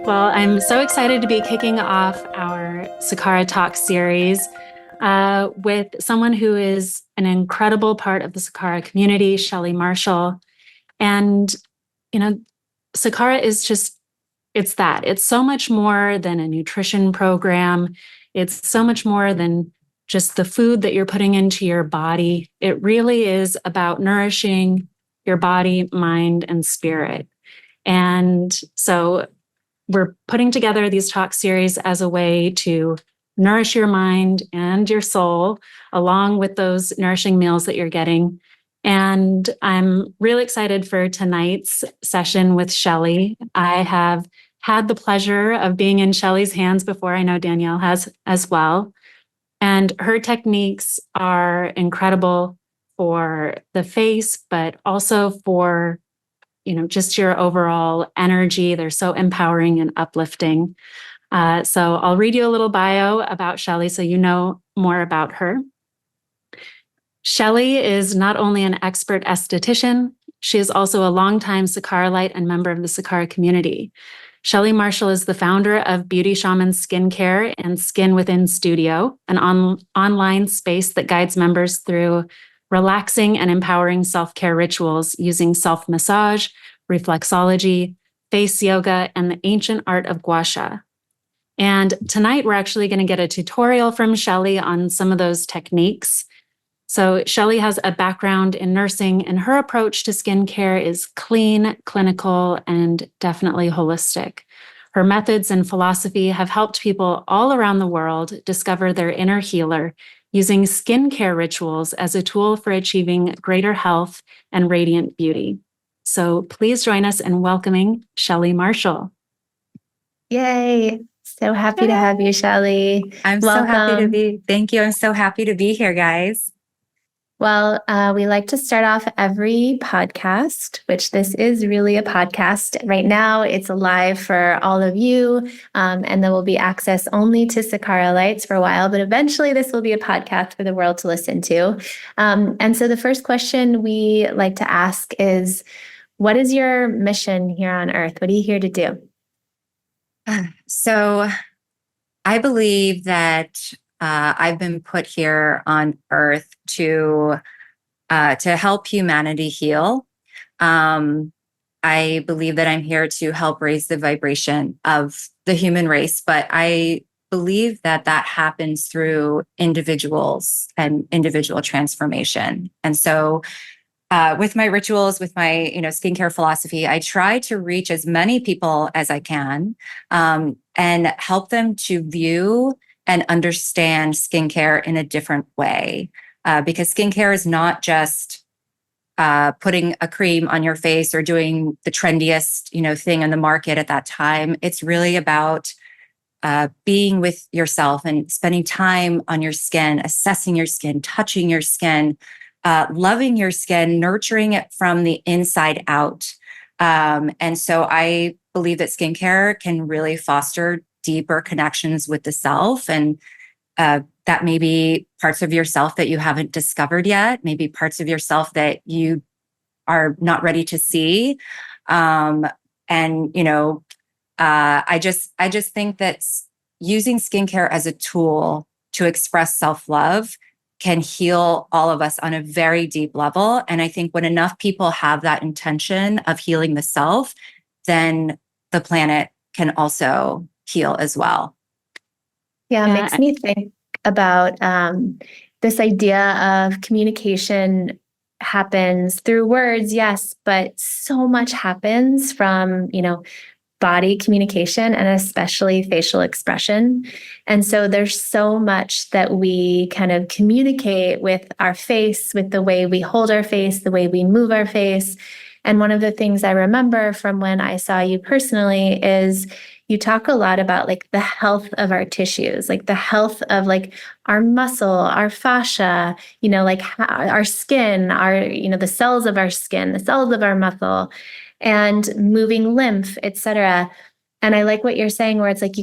Well, I'm so excited to be kicking off our Sakara Talk Series with someone who is an incredible part of the Sakara community, Shelly Marshall. And, you know, Sakara is just, it's that. It's so much more than a nutrition program. It's so much more than just the food that you're putting into your body. It really is about nourishing your body, mind, and spirit. And so we're putting together these talk series as a way to nourish your mind and your soul, along with those nourishing meals that you're getting. And I'm really excited for tonight's session with Shelly. I have had the pleasure of being in Shelly's hands before. I know Danielle has as well. And her techniques are incredible for the face, but also for just your overall energy. They're so empowering and uplifting. So I'll read you a little bio about Shelly so you know more about her. Shelly is not only an expert esthetician, she is also a longtime Sakara Light and member of the Sakara community. Shelly Marshall is the founder of Beauty Shaman Skincare and Skin Within Studio, an online space that guides members through relaxing and empowering self-care rituals using self-massage, reflexology, face yoga, and the ancient art of gua sha. And tonight we're actually going to get a tutorial from Shelly on some of those techniques. So Shelly has a background in nursing, and her approach to skincare is clean, clinical, and definitely holistic. Her methods and philosophy have helped people all around the world discover their inner healer, using skincare rituals as a tool for achieving greater health and radiant beauty. So please join us in welcoming Shelly Marshall. Yay. So happy to have you, Shelly. I'm so happy to be. Thank you. I'm so happy to be here, guys. Well, we like to start off every podcast, which this is really a podcast. Right now, it's live for all of you, and there will be access only to Sakara Lights for a while, but eventually this will be a podcast for the world to listen to. And so the first question we like to ask is, what is your mission here on Earth? What are you here to do? So I believe that I've been put here on Earth to help humanity heal. I believe that I'm here to help raise the vibration of the human race, but I believe that happens through individuals and individual transformation. And so with my rituals, with my skincare philosophy, I try to reach as many people as I can and help them to view and understand skincare in a different way. Because skincare is not just putting a cream on your face or doing the trendiest thing in the market at that time. It's really about being with yourself and spending time on your skin, assessing your skin, touching your skin, loving your skin, nurturing it from the inside out. And so I believe that skincare can really foster deeper connections with the self. And that may be parts of yourself that you haven't discovered yet, maybe parts of yourself that you are not ready to see. I just think that using skincare as a tool to express self-love can heal all of us on a very deep level. And I think when enough people have that intention of healing the self, then the planet can also heal as well. Yeah, it makes me think about this idea of communication happens through words, yes, but so much happens from, body communication and especially facial expression. And so there's so much that we kind of communicate with our face, with the way we hold our face, the way we move our face. And one of the things I remember from when I saw you personally is you talk a lot about like the health of our tissues, like the health of like our muscle, our fascia, like our skin, the cells of our skin, the cells of our muscle, and moving lymph, etc. And I like what you're saying, where it's like,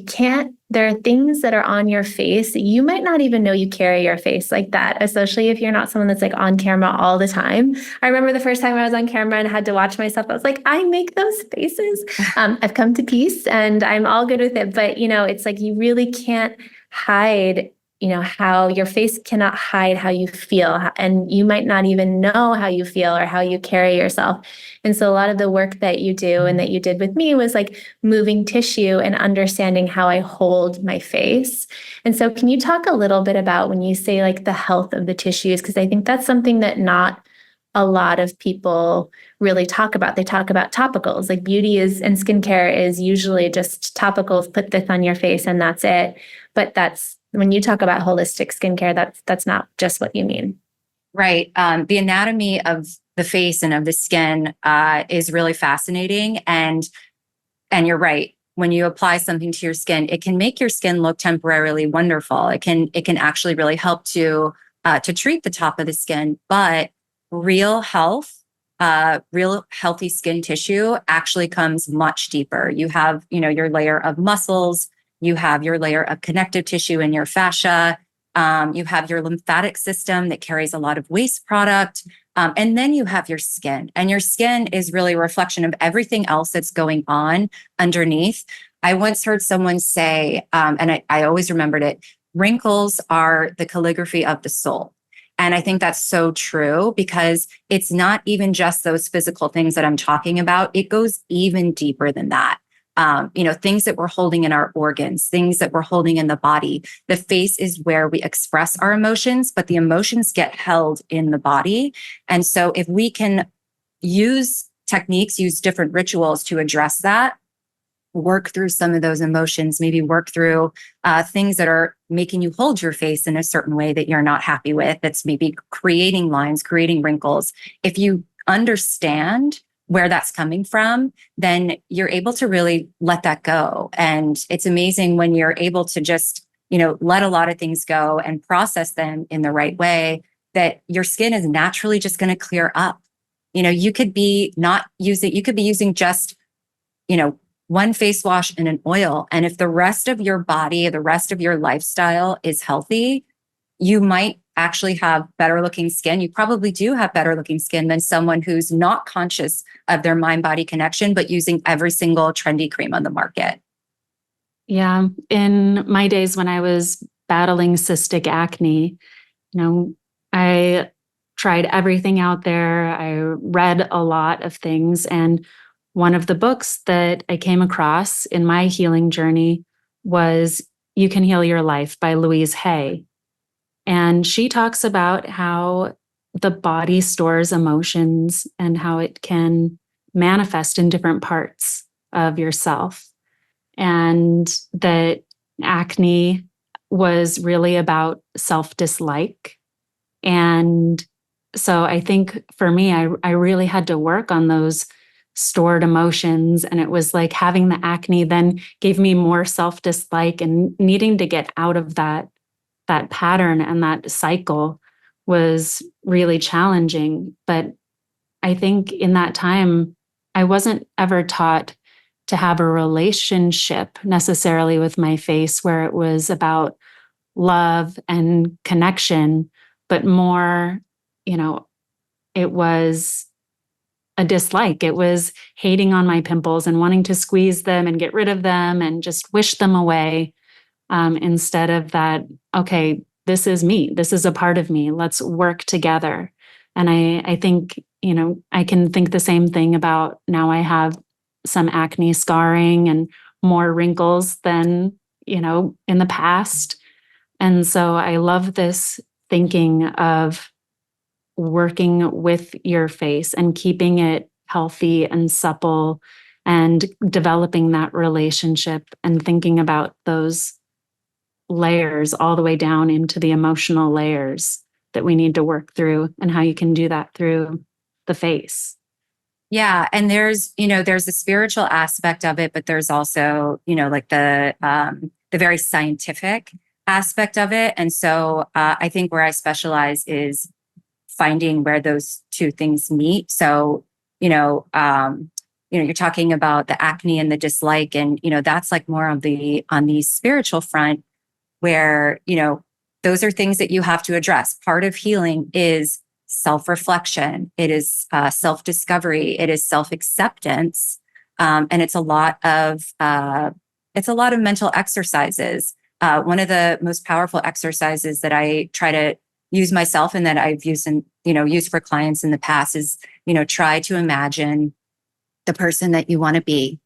there are things that are on your face that you might not even know you carry your face like that, especially if you're not someone that's like on camera all the time. I remember the first time I was on camera and had to watch myself, I was like, I make those faces. I've come to peace and I'm all good with it. But, it's like, you really can't hide how your face cannot hide how you feel. And you might not even know how you feel or how you carry yourself. And so a lot of the work that you do and that you did with me was like moving tissue and understanding how I hold my face. And so can you talk a little bit about when you say like the health of the tissues? Because I think that's something that not a lot of people really talk about. They talk about topicals, like beauty and skincare is usually just topicals, put this on your face and that's it. But when you talk about holistic skincare, that's not just what you mean. Right. The anatomy of the face and of the skin is really fascinating. And you're right. When you apply something to your skin, it can make your skin look temporarily wonderful. It can actually really help to treat the top of the skin. But real health, real healthy skin tissue actually comes much deeper. You have, your layer of muscles. You have your layer of connective tissue in your fascia. You have your lymphatic system that carries a lot of waste product. And then you have your skin. And your skin is really a reflection of everything else that's going on underneath. I once heard someone say, and I always remembered it, wrinkles are the calligraphy of the soul. And I think that's so true because it's not even just those physical things that I'm talking about. It goes even deeper than that. Things that we're holding in our organs, things that we're holding in the body. The face is where we express our emotions, but the emotions get held in the body. And so if we can use techniques, use different rituals to address that, work through some of those emotions, maybe work through things that are making you hold your face in a certain way that you're not happy with, that's maybe creating lines, creating wrinkles. If you understand where that's coming from, then you're able to really let that go. And it's amazing when you're able to just, let a lot of things go and process them in the right way, that your skin is naturally just going to clear up. You could be using just, one face wash and an oil. And if the rest of your body, the rest of your lifestyle is healthy, you might actually have better looking skin. You probably do have better looking skin than someone who's not conscious of their mind-body connection, but using every single trendy cream on the market. Yeah. In my days when I was battling cystic acne, I tried everything out there. I read a lot of things. And one of the books that I came across in my healing journey was You Can Heal Your Life by Louise Hay. And she talks about how the body stores emotions and how it can manifest in different parts of yourself. And that acne was really about self-dislike. And so I think for me, I really had to work on those stored emotions. And it was like having the acne then gave me more self-dislike, and needing to get out of that pattern and that cycle was really challenging. But I think in that time, I wasn't ever taught to have a relationship necessarily with my face where it was about love and connection, but more, it was a dislike. It was hating on my pimples and wanting to squeeze them and get rid of them and just wish them away. Instead of that, okay, this is me. This is a part of me. Let's work together. And I think, I can think the same thing about now I have some acne scarring and more wrinkles than, in the past. And so I love this thinking of working with your face and keeping it healthy and supple and developing that relationship and thinking about those layers all the way down into the emotional layers that we need to work through, and how you can do that through the face. Yeah. And there's the spiritual aspect of it, but there's also, like the very scientific aspect of it. And so I think where I specialize is finding where those two things meet. So, you're talking about the acne and the dislike, and, that's like more on the spiritual front where, those are things that you have to address. Part of healing is self-reflection. It is self-discovery. It is self-acceptance. And it's a lot of mental exercises. One of the most powerful exercises that I try to use myself and that I've used used for clients in the past is, try to imagine the person that you want to be.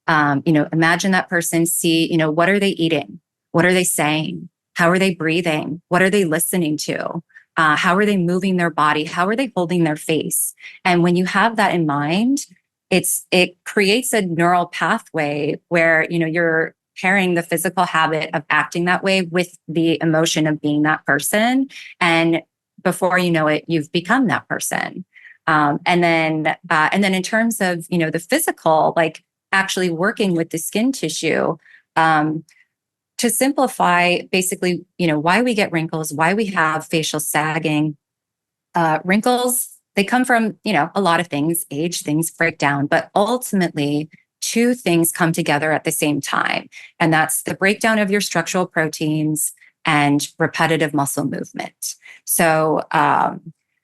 Imagine that person, see, what are they eating? What are they saying? How are they breathing? What are they listening to? How are they moving their body? How are they holding their face? And when you have that in mind, it creates a neural pathway where, you're pairing the physical habit of acting that way with the emotion of being that person. And before you know it, you've become that person. And then in terms of, the physical, like actually working with the skin tissue, to simplify, basically, why we get wrinkles, why we have facial sagging. Wrinkles, they come from, a lot of things, age, things break down, but ultimately two things come together at the same time. And that's the breakdown of your structural proteins and repetitive muscle movement. So,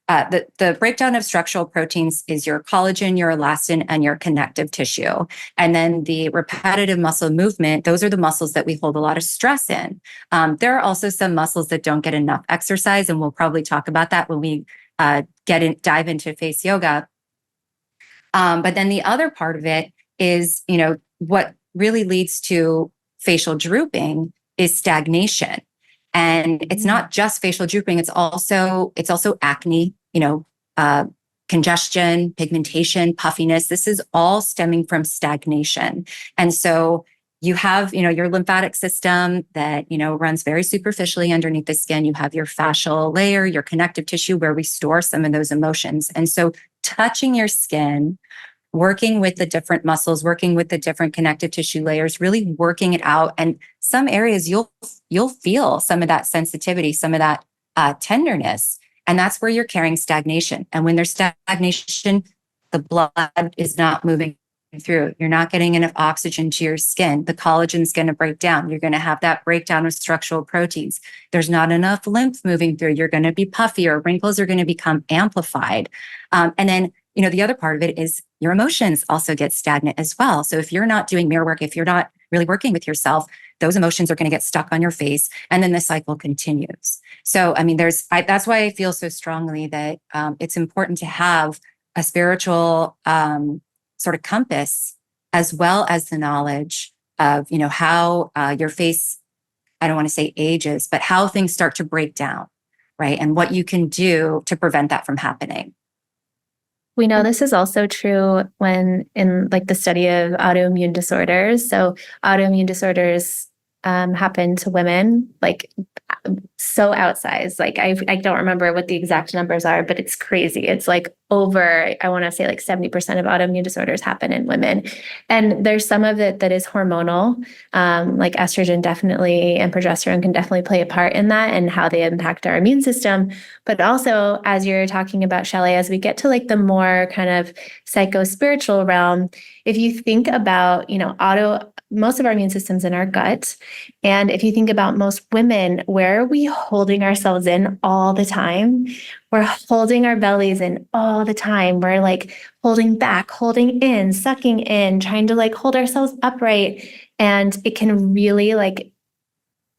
the breakdown of structural proteins is your collagen, your elastin, and your connective tissue. And then the repetitive muscle movement, those are the muscles that we hold a lot of stress in. There are also some muscles that don't get enough exercise, and we'll probably talk about that when we dive into face yoga. But then the other part of it is, what really leads to facial drooping is stagnation. And it's not just facial drooping, it's also acne, congestion, pigmentation, puffiness. This is all stemming from stagnation. And so you have, your lymphatic system that, runs very superficially underneath the skin. You have your fascial layer, your connective tissue where we store some of those emotions. And so touching your skin, working with the different muscles, working with the different connective tissue layers, really working it out. And some areas you'll feel some of that sensitivity, some of that tenderness. And that's where you're carrying stagnation. And when there's stagnation, the blood is not moving through. You're not getting enough oxygen to your skin. The collagen is going to break down. You're going to have that breakdown of structural proteins. There's not enough lymph moving through. You're going to be puffier. Wrinkles are going to become amplified. And then, the other part of it is your emotions also get stagnant as well. So if you're not doing mirror work, if you're not really working with yourself, those emotions are going to get stuck on your face, and then the cycle continues. So, that's why I feel so strongly that it's important to have a spiritual sort of compass, as well as the knowledge of, how your face, I don't want to say ages, but how things start to break down, right? And what you can do to prevent that from happening. We know this is also true when in like the study of autoimmune disorders. So autoimmune disorders happen to women, like so outsized. Like I don't remember what the exact numbers are, but it's crazy. It's like over, I want to say like 70% of autoimmune disorders happen in women. And there's some of it that is hormonal, like estrogen definitely and progesterone can definitely play a part in that and how they impact our immune system. But also, as you're talking about, Shelly, as we get to like the more kind of psycho-spiritual realm, if you think about, most of our immune system's in our gut. And if you think about most women, where are we holding ourselves in all the time? We're holding our bellies in all the time. We're like holding back, holding in, sucking in, trying to like hold ourselves upright. And it can really like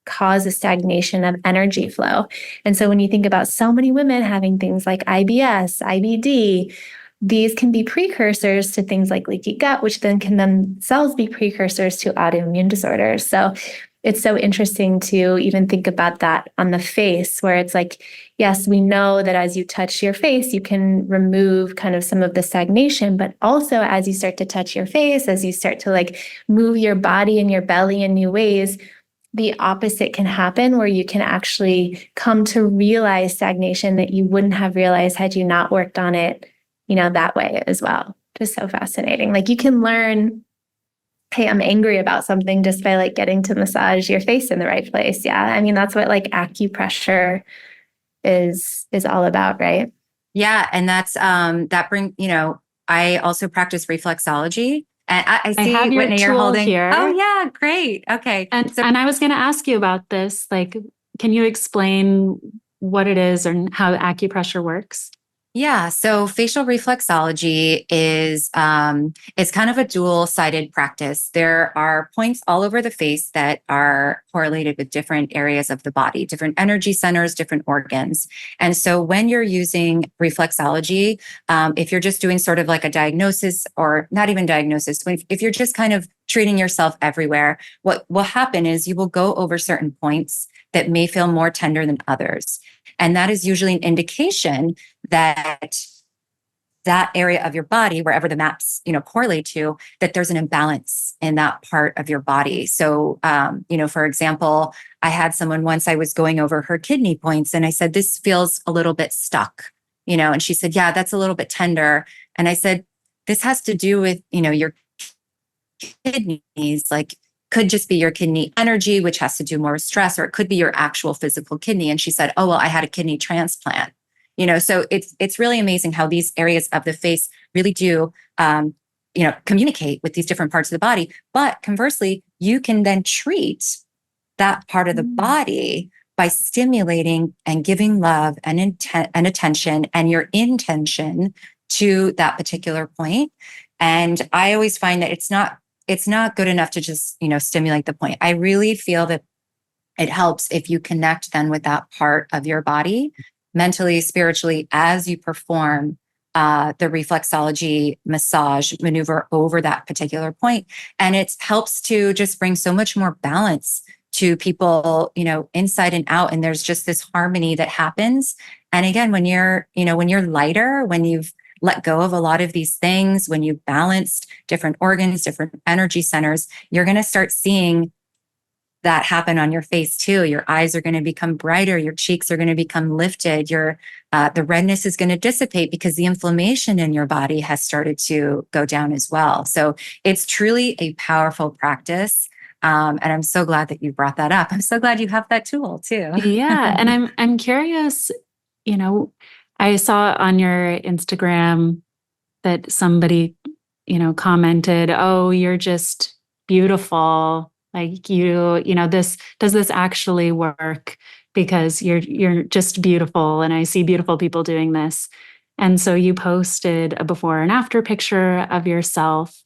cause a stagnation of energy flow. And so when you think about so many women having things like IBS, IBD, these can be precursors to things like leaky gut, which then can themselves be precursors to autoimmune disorders. So it's so interesting to even think about that on the face, where it's like, yes, we know that as you touch your face, you can remove kind of some of the stagnation, but also as you start to touch your face, as you start to like move your body and your belly in new ways, the opposite can happen, where you can actually come to realize stagnation that you wouldn't have realized had you not worked on it, that way as well. Just so fascinating. Like you can learn, hey, I'm angry about something just by like getting to massage your face in the right place. Yeah. I mean, that's what like acupressure is all about, right? Yeah. And that's, that I also practice reflexology. And I I see, have your Whitney, you're tool holding. here. Oh, yeah, great. Okay. And I was going to ask you about this. Like, can you explain what it is and how acupressure works? Yeah, so facial reflexology is it's kind of a dual-sided practice. There are points all over the face that are correlated with different areas of the body, different energy centers, different organs. And so when you're using reflexology, if you're just doing sort of like a diagnosis, or not even diagnosis, if you're just kind of treating yourself everywhere, what will happen is you will go over certain points that may feel more tender than others. And that is usually an indication that that area of your body, wherever the maps, correlate to, that there's an imbalance in that part of your body. So, for example, I had someone once, I was going over her kidney points and I said, this feels a little bit stuck, and she said, yeah, that's a little bit tender. And I said, this has to do with, your kidneys, like could just be your kidney energy, which has to do more with stress, or it could be your actual physical kidney. And she said, oh, well, I had a kidney transplant. So it's really amazing how these areas of the face really do, communicate with these different parts of the body. But conversely, you can then treat that part of the body by stimulating and giving love and and attention and your intention to that particular point. And I always find that it's not good enough to just, stimulate the point. I really feel that it helps if you connect then with that part of your body, mentally, spiritually, as you perform the reflexology massage maneuver over that particular point. And it helps to just bring so much more balance to people, inside and out. And there's just this harmony that happens. And again, when you're lighter, when you've let go of a lot of these things, when you balanced different organs, different energy centers, you're going to start seeing that happen on your face too. Your eyes are going to become brighter. Your cheeks are going to become lifted. The redness is going to dissipate because the inflammation in your body has started to go down as well. So it's truly a powerful practice. And I'm so glad that you brought that up. I'm so glad you have that tool too. Yeah. And I'm curious, I saw on your Instagram that somebody, commented, oh, you're just beautiful. Like does this actually work? Because you're just beautiful. And I see beautiful people doing this. And so you posted a before and after picture of yourself,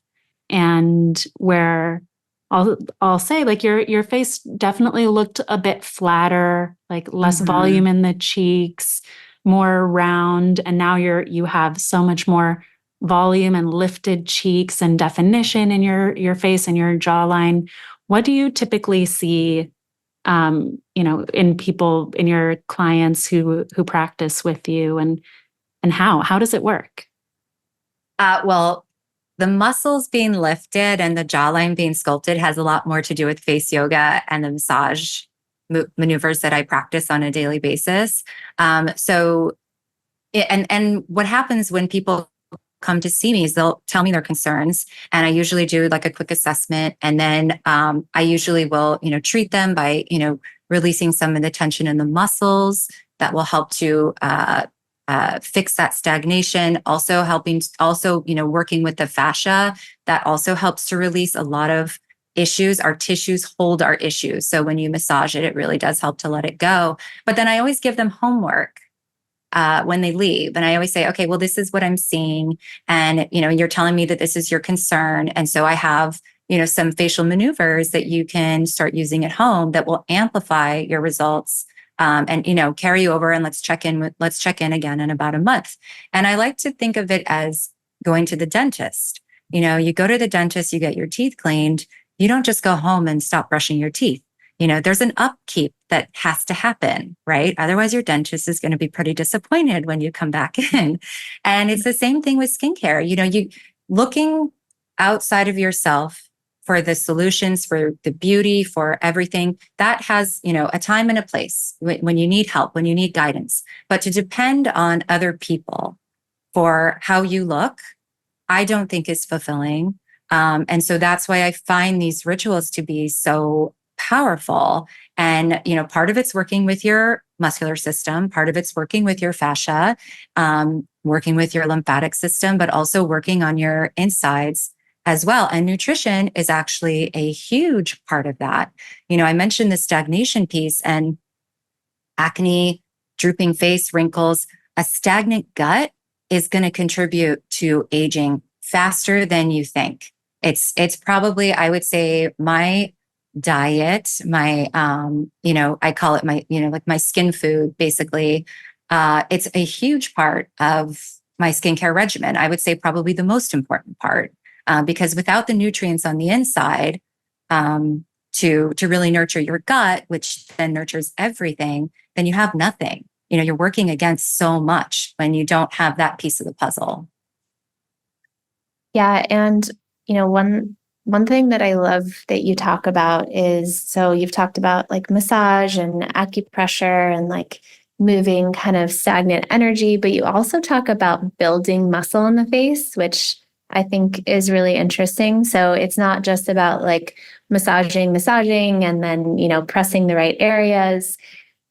and where I'll say, like, your face definitely looked a bit flatter, like less volume in the cheeks, more round. And now you have so much more volume and lifted cheeks and definition in your face and your jawline. What do you typically see, in people, in your clients who practice with you, and how does it work? Well, the muscles being lifted and the jawline being sculpted has a lot more to do with face yoga and the massage maneuvers that I practice on a daily basis. And what happens when people come to see me is they'll tell me their concerns, and I usually do like a quick assessment, and then I usually will, treat them by, releasing some of the tension in the muscles that will help to fix that stagnation. Also working with the fascia that also helps to release a lot of issues. Our tissues hold our issues, so when you massage it, it really does help to let it go. But then I always give them homework when they leave. And I always say, okay, well, this is what I'm seeing. And, you're telling me that this is your concern. And so I have, some facial maneuvers that you can start using at home that will amplify your results, and, carry you over, and let's check in again in about a month. And I like to think of it as going to the dentist. You go to the dentist, you get your teeth cleaned. You don't just go home and stop brushing your teeth. There's an upkeep that has to happen, right? Otherwise, your dentist is going to be pretty disappointed when you come back in. And it's the same thing with skincare. You looking outside of yourself for the solutions, for the beauty, for everything that has, a time and a place when you need help, when you need guidance. But to depend on other people for how you look, I don't think is fulfilling. And so that's why I find these rituals to be so powerful. And, part of it's working with your muscular system. Part of it's working with your fascia, working with your lymphatic system, but also working on your insides as well. And nutrition is actually a huge part of that. I mentioned the stagnation piece, and acne, drooping face, wrinkles. A stagnant gut is going to contribute to aging faster than you think. It's probably, I would say, my diet, my I call it my, like my skin food, basically. It's a huge part of my skincare regimen. I would say probably the most important part, because without the nutrients on the inside, to really nurture your gut, which then nurtures everything, then you have nothing. You're working against so much when you don't have that piece of the puzzle. Yeah. And, one thing that I love that you talk about is, so you've talked about like massage and acupressure and like moving kind of stagnant energy, but you also talk about building muscle in the face, which I think is really interesting. So it's not just about like massaging, and then, pressing the right areas,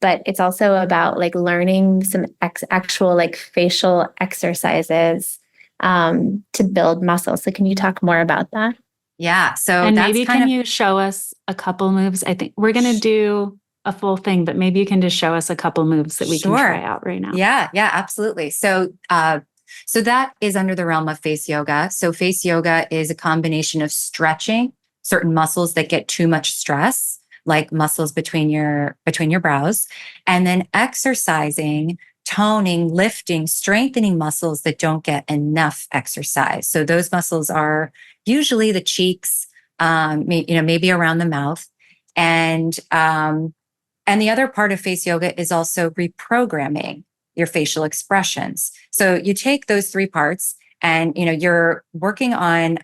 but it's also about like learning some actual like facial exercises to build muscle. So can you talk more about that? Yeah. So And that's maybe can you show us a couple moves? I think we're going to do a full thing, but maybe you can just show us a couple moves that we can try out right now. Yeah, absolutely. So that is under the realm of face yoga. So face yoga is a combination of stretching certain muscles that get too much stress, like muscles between your brows, and then exercising, toning, lifting, strengthening muscles that don't get enough exercise. So those muscles are usually the cheeks, maybe around the mouth. And the other part of face yoga is also reprogramming your facial expressions. So you take those three parts and, you're working on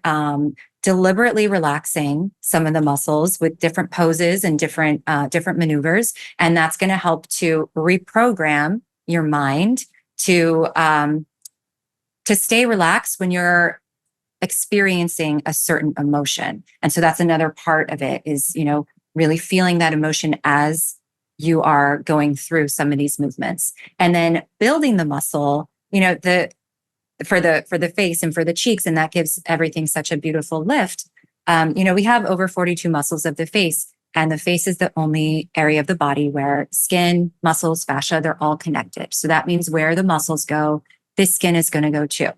deliberately relaxing some of the muscles with different poses and different maneuvers. And that's going to help to reprogram your mind to stay relaxed when you're experiencing a certain emotion. And so that's another part of it is, really feeling that emotion as you are going through some of these movements, and then building the muscle, for the face and for the cheeks. And that gives everything such a beautiful lift. We have over 42 muscles of the face, and the face is the only area of the body where skin, muscles, fascia, they're all connected. So that means where the muscles go, this skin is going to go too.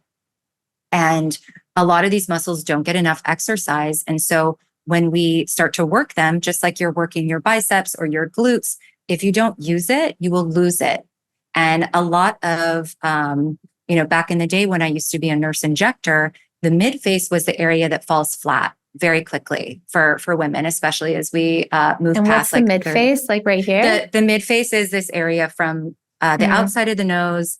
And a lot of these muscles don't get enough exercise. And so when we start to work them, just like you're working your biceps or your glutes, if you don't use it, you will lose it. And a lot of, back in the day when I used to be a nurse injector, the mid face was the area that falls flat very quickly for women, especially as we move and past what's the mid face, like right here? The mid face is this area from the outside of the nose,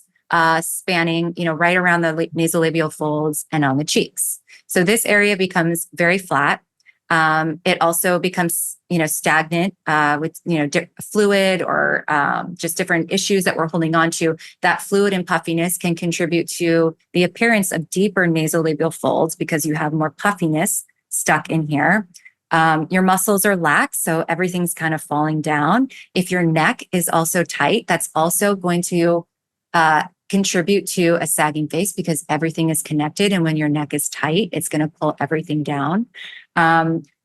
spanning, right around the nasolabial folds and on the cheeks. So this area becomes very flat. It also becomes, stagnant with, fluid or just different issues that we're holding on to. That fluid and puffiness can contribute to the appearance of deeper nasolabial folds because you have more puffiness stuck in here. Your muscles are lax, so everything's kind of falling down. If your neck is also tight, that's also going to contribute to a sagging face because everything is connected. And when your neck is tight, it's going to pull everything down.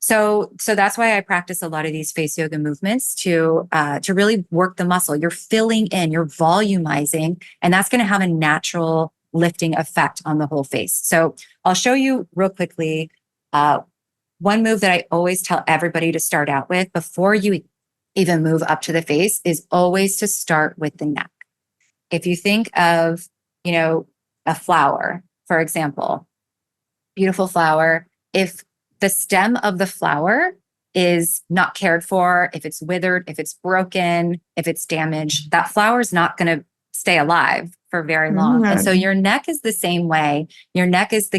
So that's why I practice a lot of these face yoga movements to really work the muscle. You're filling in, you're volumizing, and that's going to have a natural lifting effect on the whole face. So I'll show you real quickly. One move that I always tell everybody to start out with before you even move up to the face is always to start with the neck. If you think of, a flower, for example, beautiful flower, if the stem of the flower is not cared for, if it's withered, if it's broken, if it's damaged, that flower is not going to stay alive for very long. And so your neck is the same way. Your neck is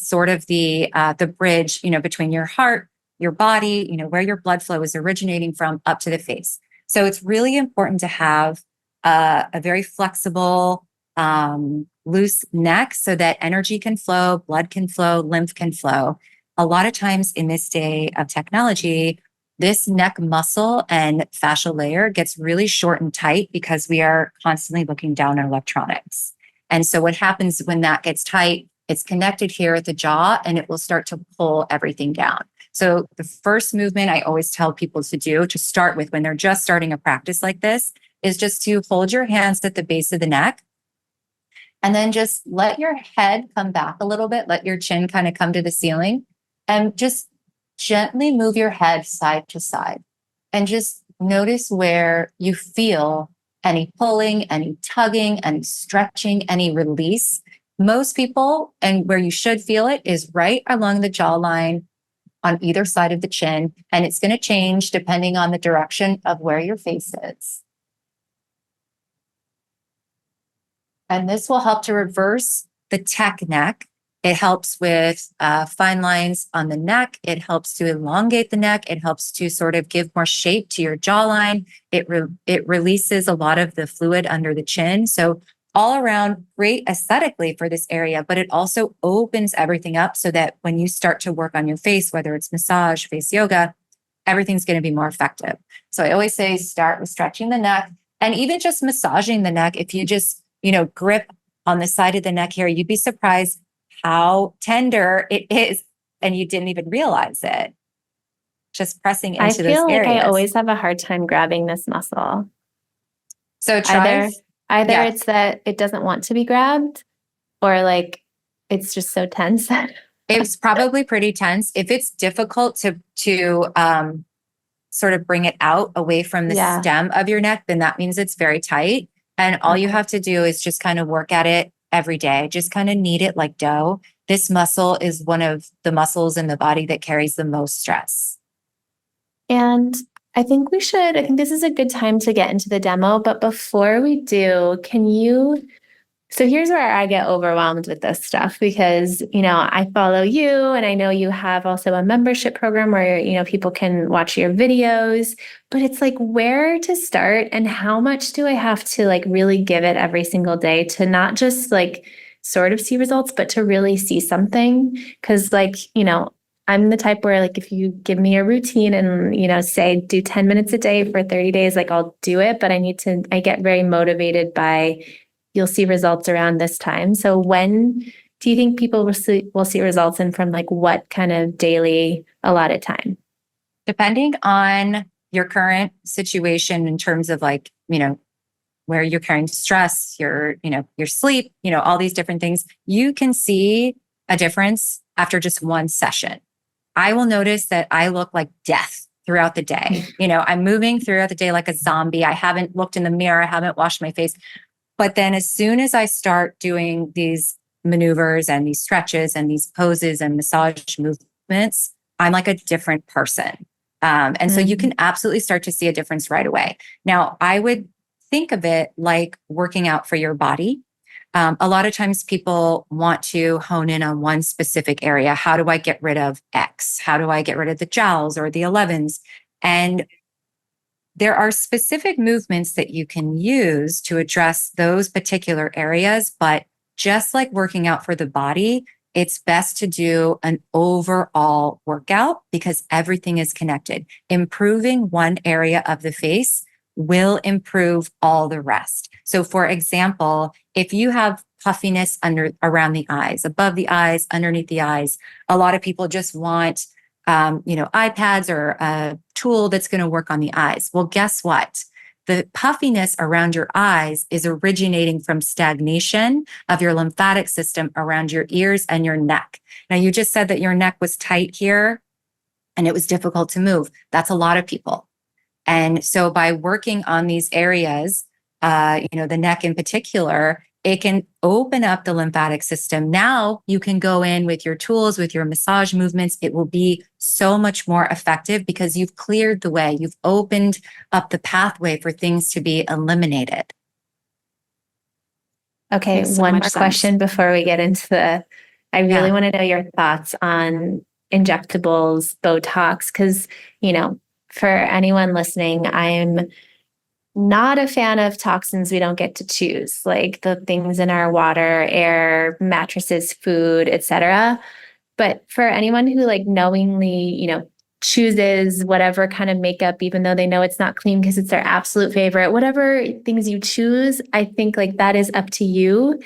sort of the bridge, between your heart, your body, where your blood flow is originating from up to the face. So it's really important to have a very flexible, loose neck so that energy can flow, blood can flow, lymph can flow. A lot of times in this day of technology, this neck muscle and fascial layer gets really short and tight because we are constantly looking down at electronics. And so what happens when that gets tight, it's connected here at the jaw and it will start to pull everything down. So the first movement I always tell people to do to start with when they're just starting a practice like this is just to hold your hands at the base of the neck and then just let your head come back a little bit. Let your chin kind of come to the ceiling and just gently move your head side to side and just notice where you feel any pulling, any tugging, any stretching, any release. Most people, and where you should feel it, is right along the jawline on either side of the chin. And it's going to change depending on the direction of where your face is. And this will help to reverse the tech neck. It helps with fine lines on the neck. It helps to elongate the neck. It helps to sort of give more shape to your jawline. It releases a lot of the fluid under the chin. So all around great aesthetically for this area, but it also opens everything up so that when you start to work on your face, whether it's massage, face yoga, everything's going to be more effective. So I always say start with stretching the neck and even just massaging the neck. If you just, grip on the side of the neck here, you'd be surprised how tender it is and you didn't even realize it. Just pressing into those areas. I feel like I always have a hard time grabbing this muscle. So try Either it's that it doesn't want to be grabbed or like it's just so tense. It's probably pretty tense. If it's difficult to sort of bring it out away from the stem of your neck, then that means it's very tight. And all you have to do is just kind of work at it every day. Just kind of knead it like dough. This muscle is one of the muscles in the body that carries the most stress. And I think this is a good time to get into the demo. But before we do, so here's where I get overwhelmed with this stuff because, I follow you and I know you have also a membership program where, people can watch your videos, but it's like where to start and how much do I have to like really give it every single day to not just like sort of see results, but to really see something. Cause like, I'm the type where like, if you give me a routine and, say do 10 minutes a day for 30 days, like I'll do it, but I get very motivated by you'll see results around this time. So when do you think people will see results and from like what kind of daily allotted time? Depending on your current situation in terms of like, where you're carrying stress, your sleep, all these different things, you can see a difference after just one session. I will notice that I look like death throughout the day. I'm moving throughout the day like a zombie. I haven't looked in the mirror. I haven't washed my face. But then as soon as I start doing these maneuvers and these stretches and these poses and massage movements, I'm like a different person. So you can absolutely start to see a difference right away. Now, I would think of it like working out for your body. A lot of times people want to hone in on one specific area. How do I get rid of X? How do I get rid of the jowls or the 11s? And there are specific movements that you can use to address those particular areas, but just like working out for the body, it's best to do an overall workout because everything is connected. Improving one area of the face will improve all the rest. So for example, if you have puffiness around the eyes, above the eyes, underneath the eyes, a lot of people just want iPads or a tool that's going to work on the eyes. Well, guess what? The puffiness around your eyes is originating from stagnation of your lymphatic system around your ears and your neck. Now, you just said that your neck was tight here and it was difficult to move. That's a lot of people. And so by working on these areas, the neck in particular, it can open up the lymphatic system. Now you can go in with your tools, with your massage movements. It will be so much more effective because you've cleared the way. You've opened up the pathway for things to be eliminated. Okay, one more question before we get into I really want to know your thoughts on injectables, Botox, because, for anyone listening, I'm not a fan of toxins we don't get to choose, like the things in our water, air, mattresses, food, etc. But for anyone who like knowingly, chooses whatever kind of makeup, even though they know it's not clean because it's their absolute favorite, whatever things you choose, I think like that is up to you.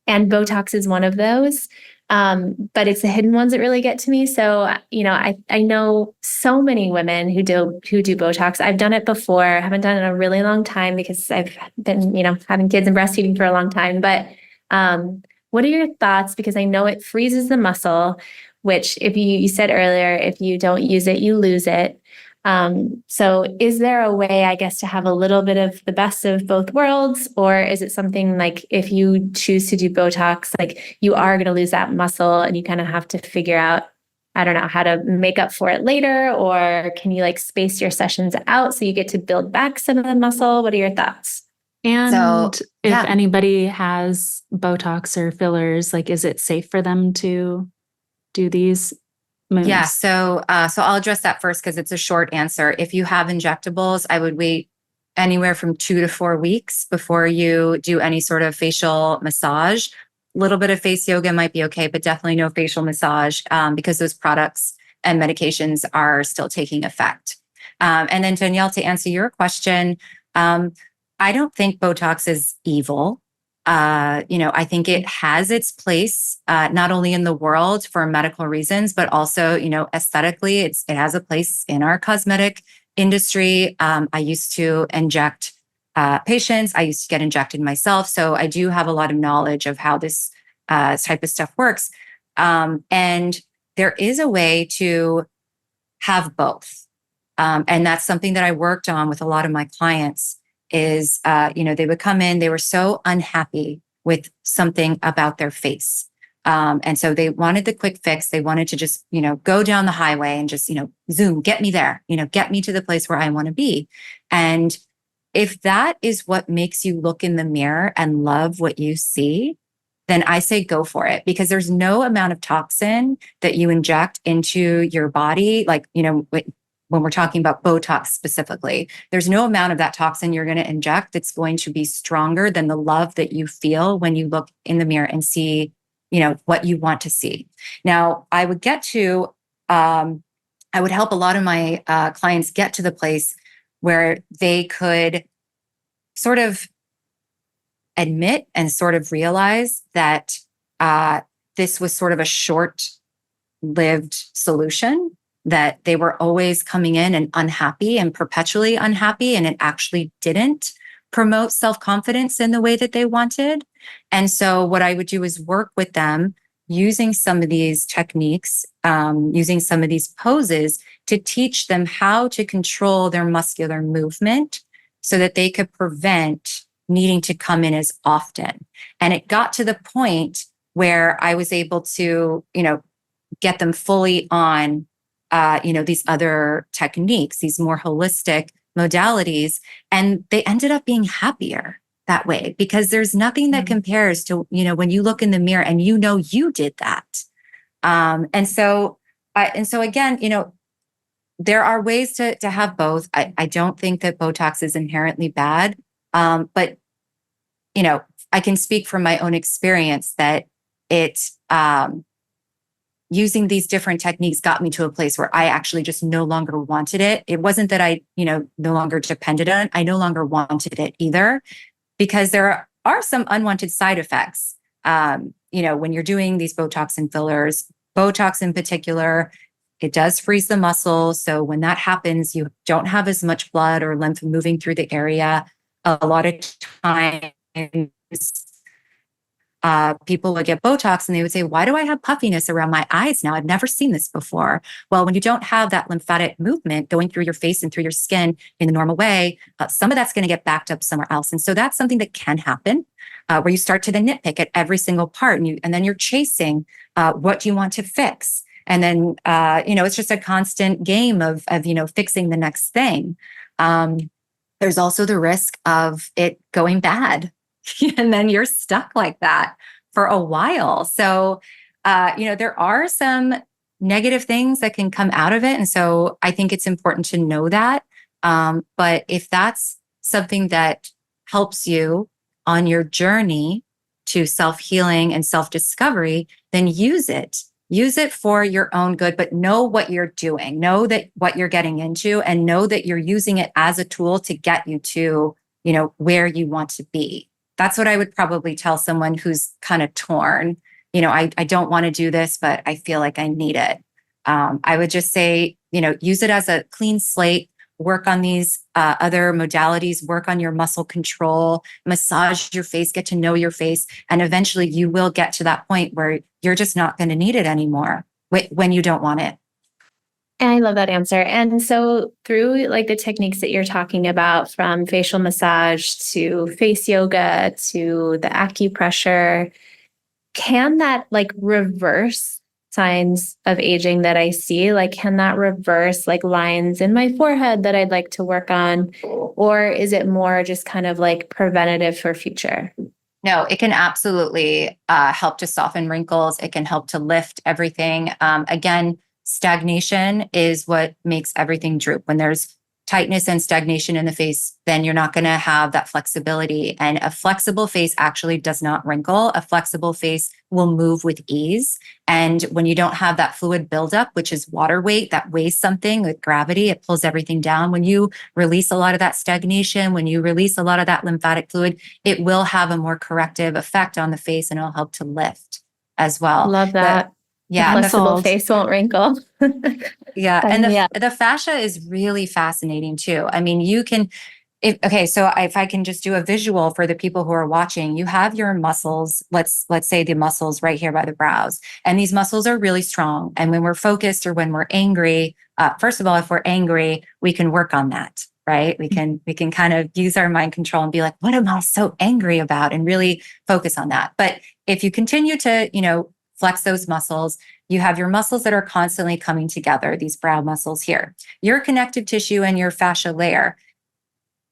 And Botox is one of those. But it's the hidden ones that really get to me. So, I know so many women who do Botox. I've done it before. I haven't done it in a really long time because I've been, having kids and breastfeeding for a long time. But what are your thoughts? Because I know it freezes the muscle, which if you said earlier, if you don't use it, you lose it. So is there a way, I guess, to have a little bit of the best of both worlds? Or is it something like if you choose to do Botox, like you are going to lose that muscle and you kind of have to figure out, I don't know, how to make up for it later? Or can you like space your sessions out so you get to build back some of the muscle? What are your thoughts? And if anybody has Botox or fillers, like, is it safe for them to do these moves? Yeah. So I'll address that first because it's a short answer. If you have injectables, I would wait anywhere from 2 to 4 weeks before you do any sort of facial massage. A little bit of face yoga might be okay, but definitely no facial massage because those products and medications are still taking effect. And then Danielle, to answer your question, I don't think Botox is evil. I think it has its place, not only in the world for medical reasons, but also, aesthetically, it has a place in our cosmetic industry. I used to inject patients. I used to get injected myself. So I do have a lot of knowledge of how this type of stuff works. And there is a way to have both. And that's something that I worked on with a lot of my clients is, they would come in, they were so unhappy with something about their face. And so they wanted the quick fix. They wanted to just, go down the highway and just, zoom, get me there, get me to the place where I want to be. And if that is what makes you look in the mirror and love what you see, then I say go for it, because there's no amount of toxin that you inject into your body. Like, when we're talking about Botox specifically, there's no amount of that toxin you're going to inject that's going to be stronger than the love that you feel when you look in the mirror and see, what you want to see. Now, I would help a lot of my clients get to the place where they could sort of admit and sort of realize that this was sort of a short-lived solution, that they were always coming in and unhappy and perpetually unhappy, and it actually didn't promote self-confidence in the way that they wanted. And so what I would do is work with them using some of these techniques, using some of these poses to teach them how to control their muscular movement so that they could prevent needing to come in as often. And it got to the point where I was able to, get them fully on these other techniques, these more holistic modalities, and they ended up being happier that way, because there's nothing that compares to, when you look in the mirror and you did that. And so again, there are ways to have both. I don't think that Botox is inherently bad, but I can speak from my own experience that using these different techniques got me to a place where I actually just no longer wanted it. It wasn't that I, no longer depended on it. I no longer wanted it either, because there are some unwanted side effects. When you're doing these Botox and fillers, Botox in particular, it does freeze the muscle. So when that happens, you don't have as much blood or lymph moving through the area. A lot of times, people would get Botox and they would say, why do I have puffiness around my eyes now? I've never seen this before. Well, when you don't have that lymphatic movement going through your face and through your skin in the normal way, some of that's going to get backed up somewhere else. And so that's something that can happen, where you start to then nitpick at every single part, and then you're chasing what you want to fix. And then, it's just a constant game of fixing the next thing. There's also the risk of it going bad. And then you're stuck like that for a while. So, there are some negative things that can come out of it. And so I think it's important to know that. But if that's something that helps you on your journey to self-healing and self-discovery, then use it. use it for your own good, but know what you're doing, know that what you're getting into, and know that you're using it as a tool to get you to, where you want to be. That's what I would probably tell someone who's kind of torn. I don't want to do this, but I feel like I need it. I would just say, use it as a clean slate, work on these other modalities, work on your muscle control, massage your face, get to know your face. And eventually you will get to that point where you're just not going to need it anymore when you don't want it. And I love that answer. And so through like the techniques that you're talking about, from facial massage to face yoga to the acupressure, can that like reverse signs of aging that I see? Like, can that reverse like lines in my forehead that I'd like to work on? Or is it more just kind of like preventative for future? No, it can absolutely help to soften wrinkles. It can help to lift everything. Again, stagnation is what makes everything droop. When there's tightness and stagnation in the face, then you're not going to have that flexibility. And a flexible face actually does not wrinkle. A flexible face will move with ease. And when you don't have that fluid buildup, which is water weight that weighs something with gravity, it pulls everything down. When you release a lot of that stagnation, when you release a lot of that lymphatic fluid, it will have a more corrective effect on the face, and it'll help to lift as well. Love that. Yeah. The flexible face won't wrinkle. Yeah. And the fascia is really fascinating too. I mean, you can, if I can just do a visual for the people who are watching, you have your muscles, let's say the muscles right here by the brows. And these muscles are really strong. And when we're focused or when we're angry, first of all, if we're angry, we can work on that, right? We can kind of use our mind control and be like, what am I so angry about? And really focus on that. But if you continue to, flex those muscles, you have your muscles that are constantly coming together, these brow muscles here. Your connective tissue and your fascia layer,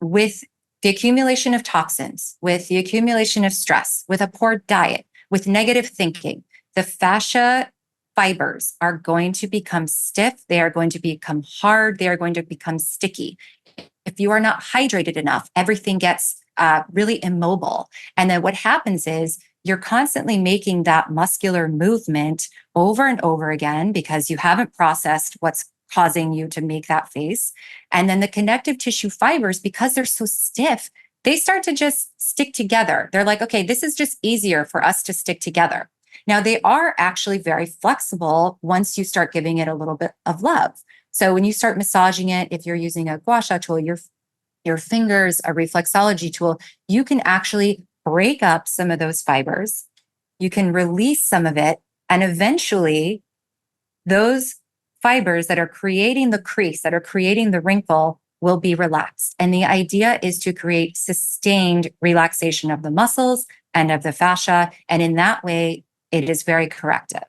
with the accumulation of toxins, with the accumulation of stress, with a poor diet, with negative thinking, the fascia fibers are going to become stiff. They are going to become hard. They are going to become sticky. If you are not hydrated enough, everything gets really immobile. And then what happens is you're constantly making that muscular movement over and over again because you haven't processed what's causing you to make that face. And then the connective tissue fibers, because they're so stiff, they start to just stick together. They're like, okay, this is just easier for us to stick together. Now, they are actually very flexible once you start giving it a little bit of love. So when you start massaging it, if you're using a gua sha tool, your fingers, a reflexology tool, you can actually break up some of those fibers. You can release some of it. And eventually, those fibers that are creating the crease, that are creating the wrinkle, will be relaxed. And the idea is to create sustained relaxation of the muscles and of the fascia. And in that way, it is very corrective.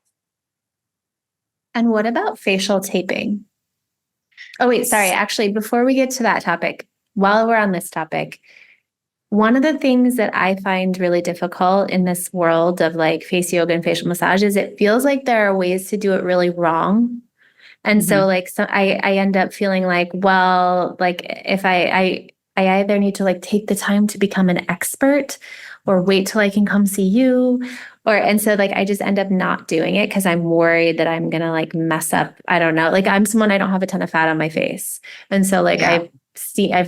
And what about facial taping? Oh, wait, sorry. Actually, before we get to that topic, while we're on this topic, one of the things that I find really difficult in this world of like face yoga and facial massage is it feels like there are ways to do it really wrong. And so I end up feeling like, well, like if I either need to like take the time to become an expert or wait till I can come see you, and so like I just end up not doing it because I'm worried that I'm gonna like mess up. I don't know. Like I'm someone, I don't have a ton of fat on my face. And so like I've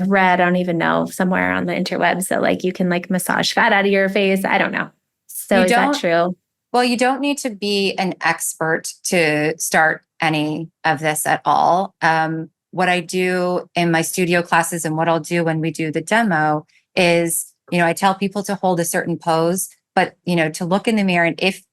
read, I don't even know, somewhere on the interwebs that like you can like massage fat out of your face. I don't know. So is that true? Well, you don't need to be an expert to start any of this at all. What I do in my studio classes and what I'll do when we do the demo is, I tell people to hold a certain pose, but, to look in the mirror. And if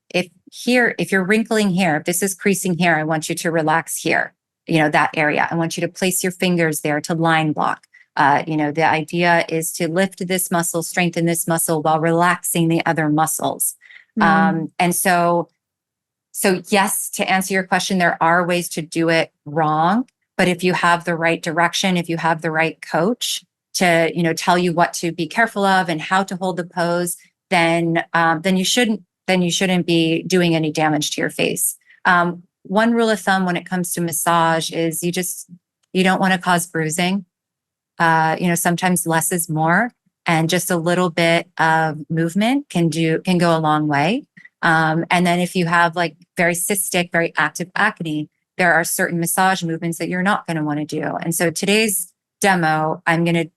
you're wrinkling here, if this is creasing here, I want you to relax here, that area. I want you to place your fingers there to line block. The idea is to lift this muscle, strengthen this muscle while relaxing the other muscles. And so yes, to answer your question, there are ways to do it wrong, but if you have the right direction, if you have the right coach to, tell you what to be careful of and how to hold the pose, then you shouldn't be doing any damage to your face. One rule of thumb when it comes to massage is you don't want to cause bruising. Sometimes less is more, and just a little bit of movement can go a long way. And then if you have like very cystic, very active acne, there are certain massage movements that you're not going to want to do. And so today's demo, I'm going to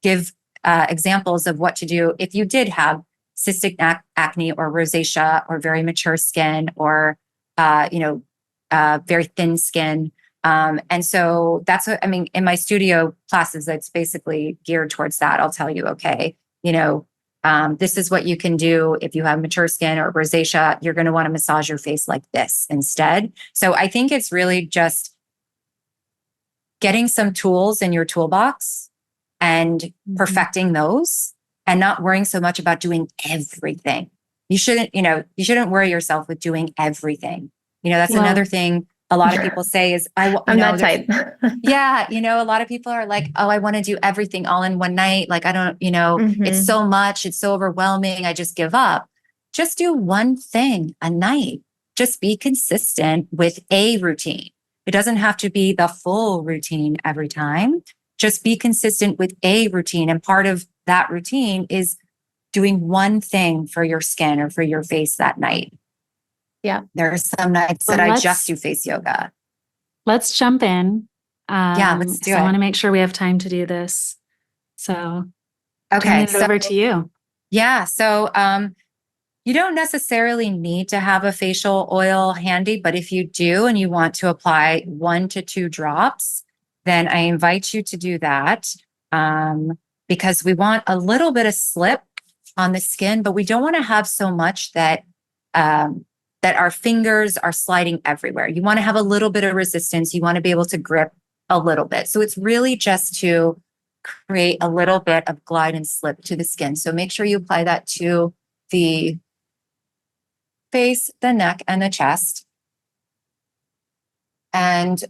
give examples of what to do if you did have cystic acne or rosacea or very mature skin or, very thin skin. And so that's what, I mean, in my studio classes, that's basically geared towards that. I'll tell you, okay, this is what you can do if you have mature skin or rosacea. You're going to want to massage your face like this instead. So I think it's really just getting some tools in your toolbox and perfecting those and not worrying so much about doing everything. You shouldn't worry yourself with doing everything. That's another thing a lot of people say is, I'm that type. Yeah. A lot of people are like, oh, I want to do everything all in one night. Like, I don't, it's so much, it's so overwhelming. I just give up. Just do one thing a night. Just be consistent with a routine. It doesn't have to be the full routine every time. Just be consistent with a routine. And part of that routine is doing one thing for your skin or for your face that night. Yeah. There are some nights that I just do face yoga. Let's jump in. Let's do it. I want to make sure we have time to do this. So turn it over to you. Yeah. So you don't necessarily need to have a facial oil handy, but if you do and you want to apply 1 to 2 drops, then I invite you to do that because we want a little bit of slip on the skin, but we don't want to have so much that our fingers are sliding everywhere. You want to have a little bit of resistance. You want to be able to grip a little bit. So it's really just to create a little bit of glide and slip to the skin. So make sure you apply that to the face, the neck, and the chest. And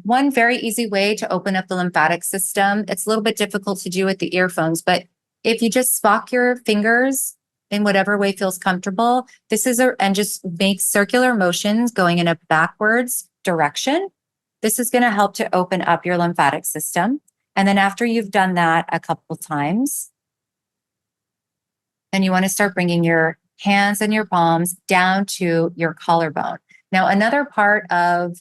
one very easy way to open up the lymphatic system, it's a little bit difficult to do with the earphones, but if you just spock your fingers in whatever way feels comfortable, and just make circular motions going in a backwards direction. This is going to help to open up your lymphatic system. And then after you've done that a couple times, then you want to start bringing your hands and your palms down to your collarbone. Now, another part of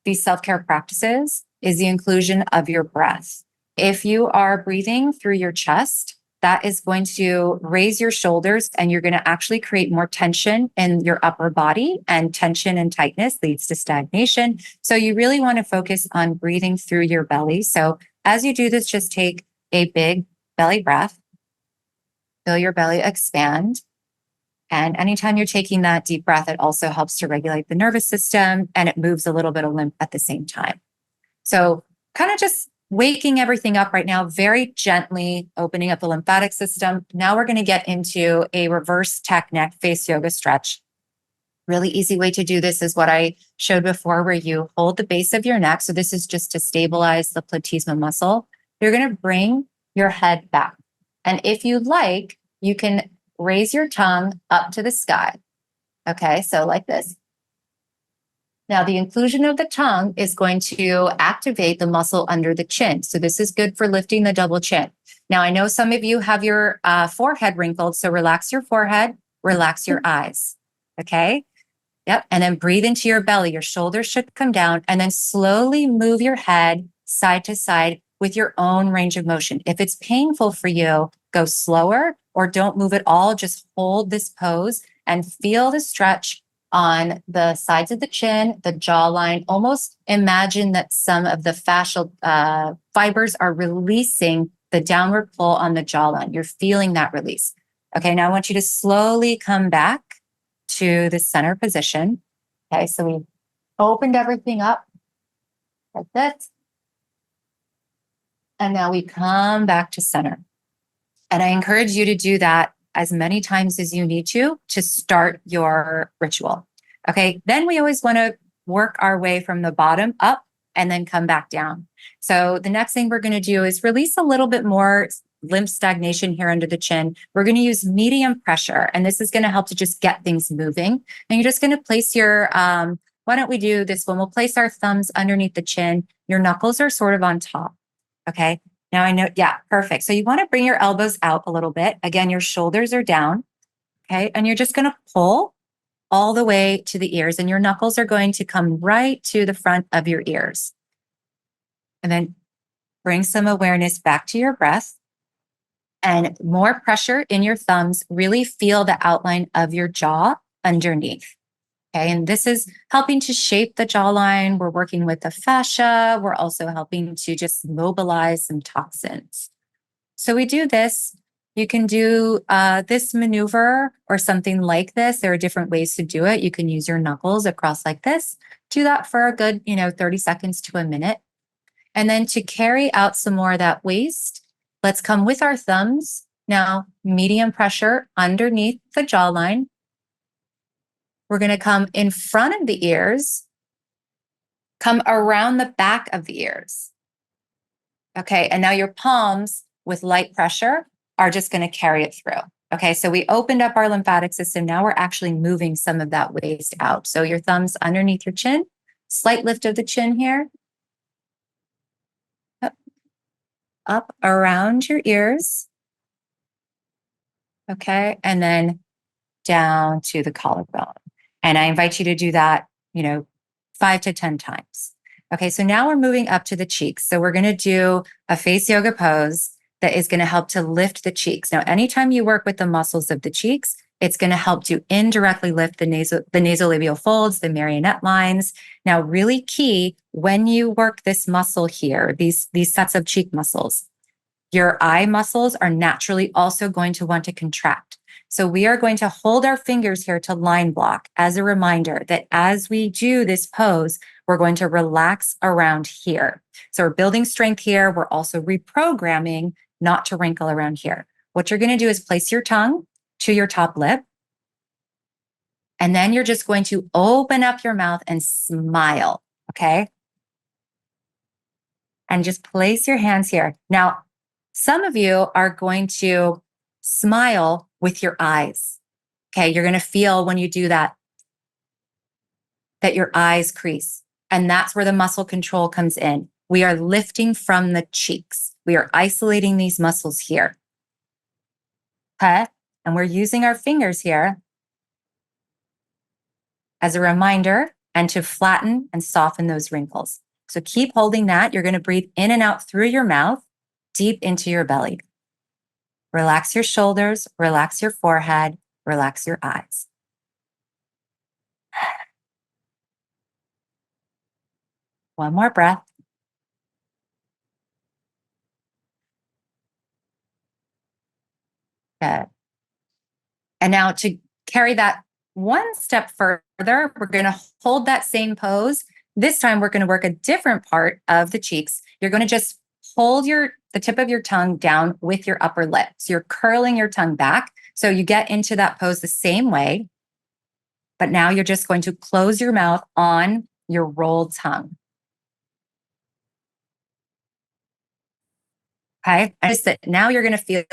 these self-care practices is the inclusion of your breath. If you are breathing through your chest, that is going to raise your shoulders and you're going to actually create more tension in your upper body, and tension and tightness leads to stagnation. So you really want to focus on breathing through your belly. So as you do this, just take a big belly breath, feel your belly expand. And anytime you're taking that deep breath, it also helps to regulate the nervous system and it moves a little bit of lymph at the same time. So kind of just waking everything up right now, very gently opening up the lymphatic system. Now we're going to get into a reverse tech neck face yoga stretch. Really easy way to do this is what I showed before, where you hold the base of your neck. So this is just to stabilize the platysma muscle. You're going to bring your head back. And if you like, you can raise your tongue up to the sky. Okay, so like this. Now, the inclusion of the tongue is going to activate the muscle under the chin. So this is good for lifting the double chin. Now, I know some of you have your forehead wrinkled, so relax your forehead, relax your eyes. Okay? Yep. And then breathe into your belly. Your shoulders should come down, and then slowly move your head side to side with your own range of motion. If it's painful for you, go slower or don't move at all. Just hold this pose and feel the stretch on the sides of the chin, the jawline. Almost imagine that some of the fascial fibers are releasing the downward pull on the jawline. You're feeling that release. Okay, now I want you to slowly come back to the center position. Okay, so we opened everything up like this. And now we come back to center. And I encourage you to do that as many times as you need to start your ritual. Okay, then we always want to work our way from the bottom up and then come back down. So the next thing we're going to do is release a little bit more lymph stagnation here under the chin. We're going to use medium pressure, and this is going to help to just get things moving. And you're just going to place your, why don't we do this one? We'll place our thumbs underneath the chin. Your knuckles are sort of on top. Okay. Now I know, yeah, perfect. So you want to bring your elbows out a little bit. Again, your shoulders are down. Okay. And you're just going to pull all the way to the ears, and your knuckles are going to come right to the front of your ears. And then bring some awareness back to your breath and more pressure in your thumbs. Really feel the outline of your jaw underneath. Okay. And this is helping to shape the jawline. We're working with the fascia. We're also helping to just mobilize some toxins. So we do this. You can do this maneuver or something like this. There are different ways to do it. You can use your knuckles across like this. Do that for a good, 30 seconds to a minute. And then to carry out some more of that waste, let's come with our thumbs. Now, medium pressure underneath the jawline. We're going to come in front of the ears, come around the back of the ears. Okay, and now your palms with light pressure are just going to carry it through. Okay, so we opened up our lymphatic system. Now we're actually moving some of that waste out. So your thumbs underneath your chin, slight lift of the chin here. Up around your ears. Okay, and then down to the collarbone. And I invite you to do that, 5 to 10 times. Okay, so now we're moving up to the cheeks. So we're going to do a face yoga pose that is going to help to lift the cheeks. Now, anytime you work with the muscles of the cheeks, it's going to help to indirectly lift the nasolabial folds, the marionette lines. Now, really key when you work this muscle here, these sets of cheek muscles, your eye muscles are naturally also going to want to contract. So we are going to hold our fingers here to line block as a reminder that as we do this pose, we're going to relax around here. So we're building strength here. We're also reprogramming not to wrinkle around here. What you're going to do is place your tongue to your top lip. And then you're just going to open up your mouth and smile. Okay. And just place your hands here. Now, some of you are going to smile with your eyes. Okay. You're going to feel when you do that, that your eyes crease. And that's where the muscle control comes in. We are lifting from the cheeks. We are isolating these muscles here. Okay. And we're using our fingers here as a reminder and to flatten and soften those wrinkles. So keep holding that. You're going to breathe in and out through your mouth, deep into your belly. Relax your shoulders, relax your forehead, relax your eyes. One more breath. Good. And now to carry that one step further, we're going to hold that same pose. This time, we're going to work a different part of the cheeks. You're going to just hold the tip of your tongue down with your upper lip. So you're curling your tongue back. So you get into that pose the same way. But now you're just going to close your mouth on your rolled tongue. Okay. And just that now you're going to feel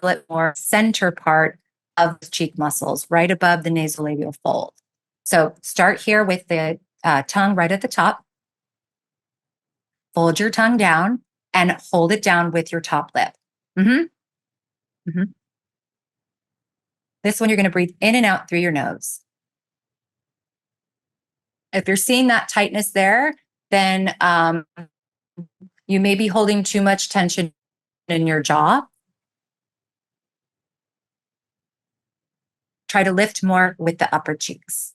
it more center part of the cheek muscles, right above the nasolabial fold. So start here with the tongue right at the top. Fold your tongue down and hold it down with your top lip. This one, you're going to breathe in and out through your nose. If you're seeing that tightness there, then you may be holding too much tension in your jaw. Try to lift more with the upper cheeks.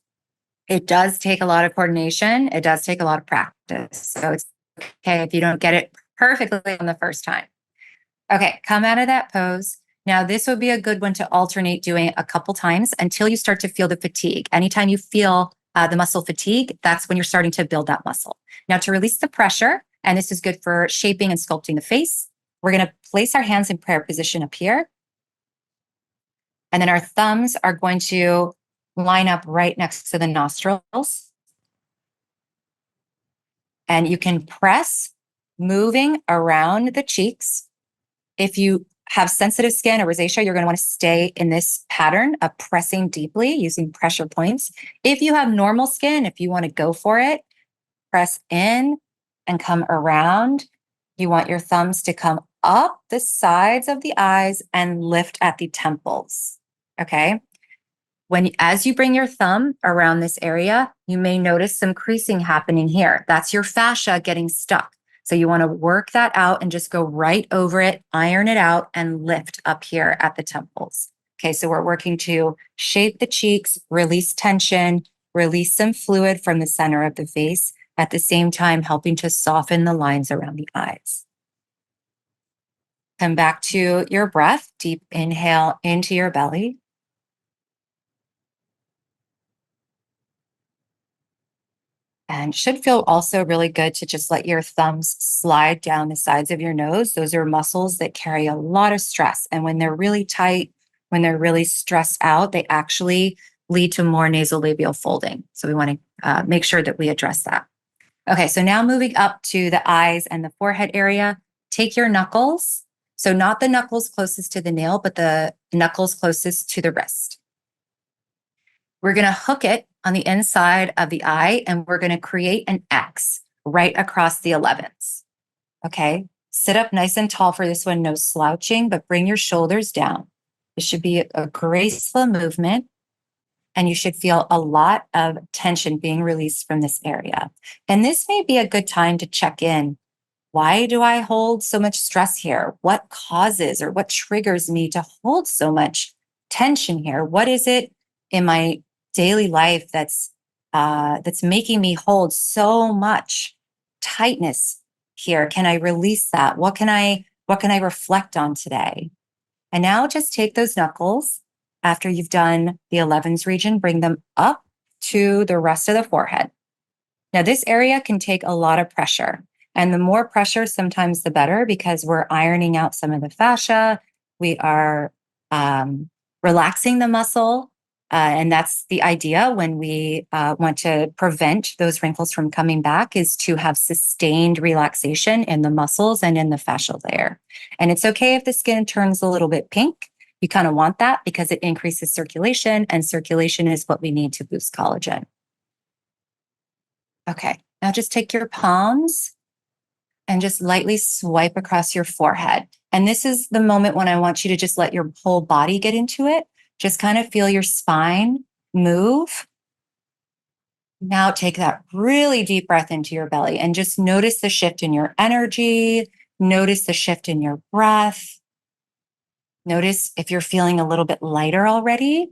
It does take a lot of coordination. It does take a lot of practice. So it's okay if you don't get it perfectly on the first time. Okay, come out of that pose. Now, this would be a good one to alternate doing a couple times until you start to feel the fatigue. Anytime you feel the muscle fatigue, that's when you're starting to build that muscle. Now, to release the pressure, and this is good for shaping and sculpting the face, we're going to place our hands in prayer position up here. And then our thumbs are going to line up right next to the nostrils. And you can press, moving around the cheeks. If you have sensitive skin or rosacea, you're going to want to stay in this pattern of pressing deeply using pressure points. If you have normal skin, if you want to go for it, press in and come around. You want your thumbs to come up the sides of the eyes and lift at the temples. Okay. As you bring your thumb around this area, you may notice some creasing happening here. That's your fascia getting stuck. So you want to work that out and just go right over it, iron it out, and lift up here at the temples. Okay, so we're working to shape the cheeks, release tension, release some fluid from the center of the face, at the same time helping to soften the lines around the eyes. Come back to your breath. Deep inhale into your belly. And should feel also really good to just let your thumbs slide down the sides of your nose. Those are muscles that carry a lot of stress. And when they're really tight, when they're really stressed out, they actually lead to more nasolabial folding. So we want to make sure that we address that. Okay, so now moving up to the eyes and the forehead area, take your knuckles. So not the knuckles closest to the nail, but the knuckles closest to the wrist. We're going to hook it on the inside of the eye, and we're going to create an X right across the 11s. Okay, sit up nice and tall for this one, no slouching, but bring your shoulders down. It should be a graceful movement, and you should feel a lot of tension being released from this area. And this may be a good time to check in. Why do I hold so much stress here? What causes or what triggers me to hold so much tension here? What is it in my daily life that's making me hold so much tightness here? Can I release that? What can I reflect on today? And now just take those knuckles after you've done the 11s region, bring them up to the rest of the forehead. Now this area can take a lot of pressure, and the more pressure, sometimes the better, because we're ironing out some of the fascia. We are relaxing the muscle. And that's the idea when we want to prevent those wrinkles from coming back, is to have sustained relaxation in the muscles and in the fascial layer. And it's okay if the skin turns a little bit pink. You kind of want that because it increases circulation, and circulation is what we need to boost collagen. Okay, now just take your palms and just lightly swipe across your forehead. And this is the moment when I want you to just let your whole body get into it. Just kind of feel your spine move. Now take that really deep breath into your belly and just notice the shift in your energy. Notice the shift in your breath. Notice if you're feeling a little bit lighter already.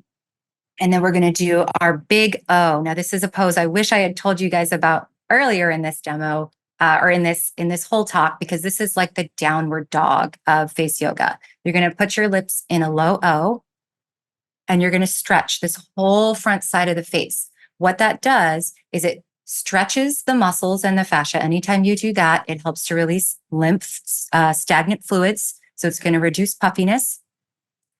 And then we're going to do our big O. Now, this is a pose I wish I had told you guys about earlier in this demo, or in this whole talk, because this is like the downward dog of face yoga. You're going to put your lips in a low O, and you're going to stretch this whole front side of the face. What that does is it stretches the muscles and the fascia. Anytime you do that, it helps to release lymph, stagnant fluids. So it's going to reduce puffiness.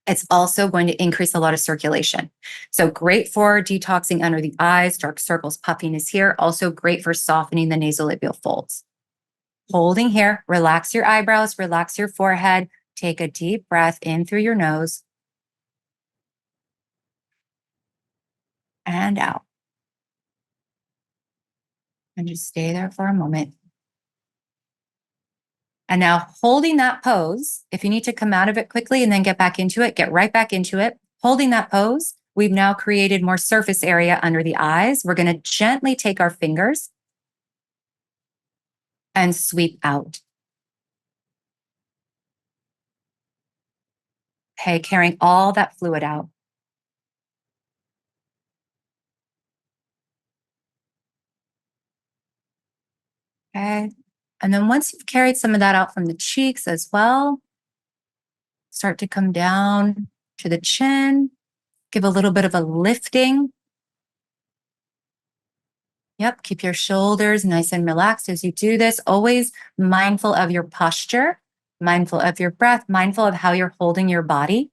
It's also going to increase a lot of circulation. So great for detoxing under the eyes, dark circles, puffiness here. Also great for softening the nasolabial folds. Holding here, relax your eyebrows, relax your forehead. Take a deep breath in through your nose and out. And just stay there for a moment. And now holding that pose, if you need to come out of it quickly and then get back into it, get right back into it. Holding that pose, we've now created more surface area under the eyes. We're going to gently take our fingers and sweep out. Okay, carrying all that fluid out. Okay. And then once you've carried some of that out from the cheeks as well, start to come down to the chin, give a little bit of a lifting. Yep, keep your shoulders nice and relaxed as you do this. Always mindful of your posture, mindful of your breath, mindful of how you're holding your body.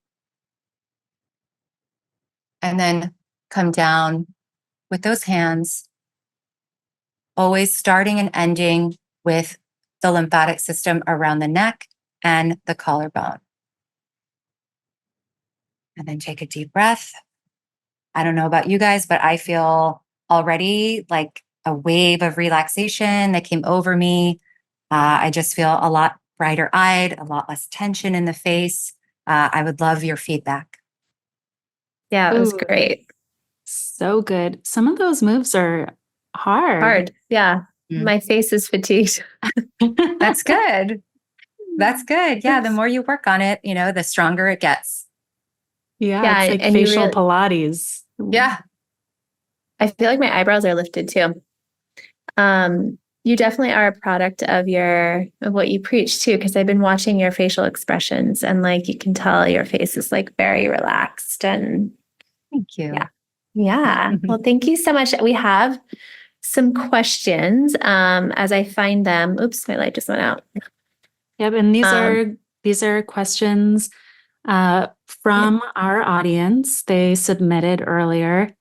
And then come down with those hands, always starting and ending with the lymphatic system around the neck and the collarbone. And then take a deep breath. I don't know about you guys, but I feel already like a wave of relaxation that came over me. I just feel a lot brighter eyed, a lot less tension in the face. I would love your feedback. Yeah, it was Ooh, great. so good. Some of those moves are hard. Hard. Yeah. Mm. My face is fatigued. That's good. That's good. Yeah. The more you work on it, the stronger it gets. Yeah, Yeah. it's like And you facial really, Pilates. Yeah. I feel like my eyebrows are lifted too. You definitely are a product of what you preach too, because I've been watching your facial expressions and like you can tell your face is like very relaxed and Thank you. yeah. Yeah. Well, thank you so much. We have some questions as I find them. Oops, my light just went out. Yep, and these are questions from our audience. They submitted earlier.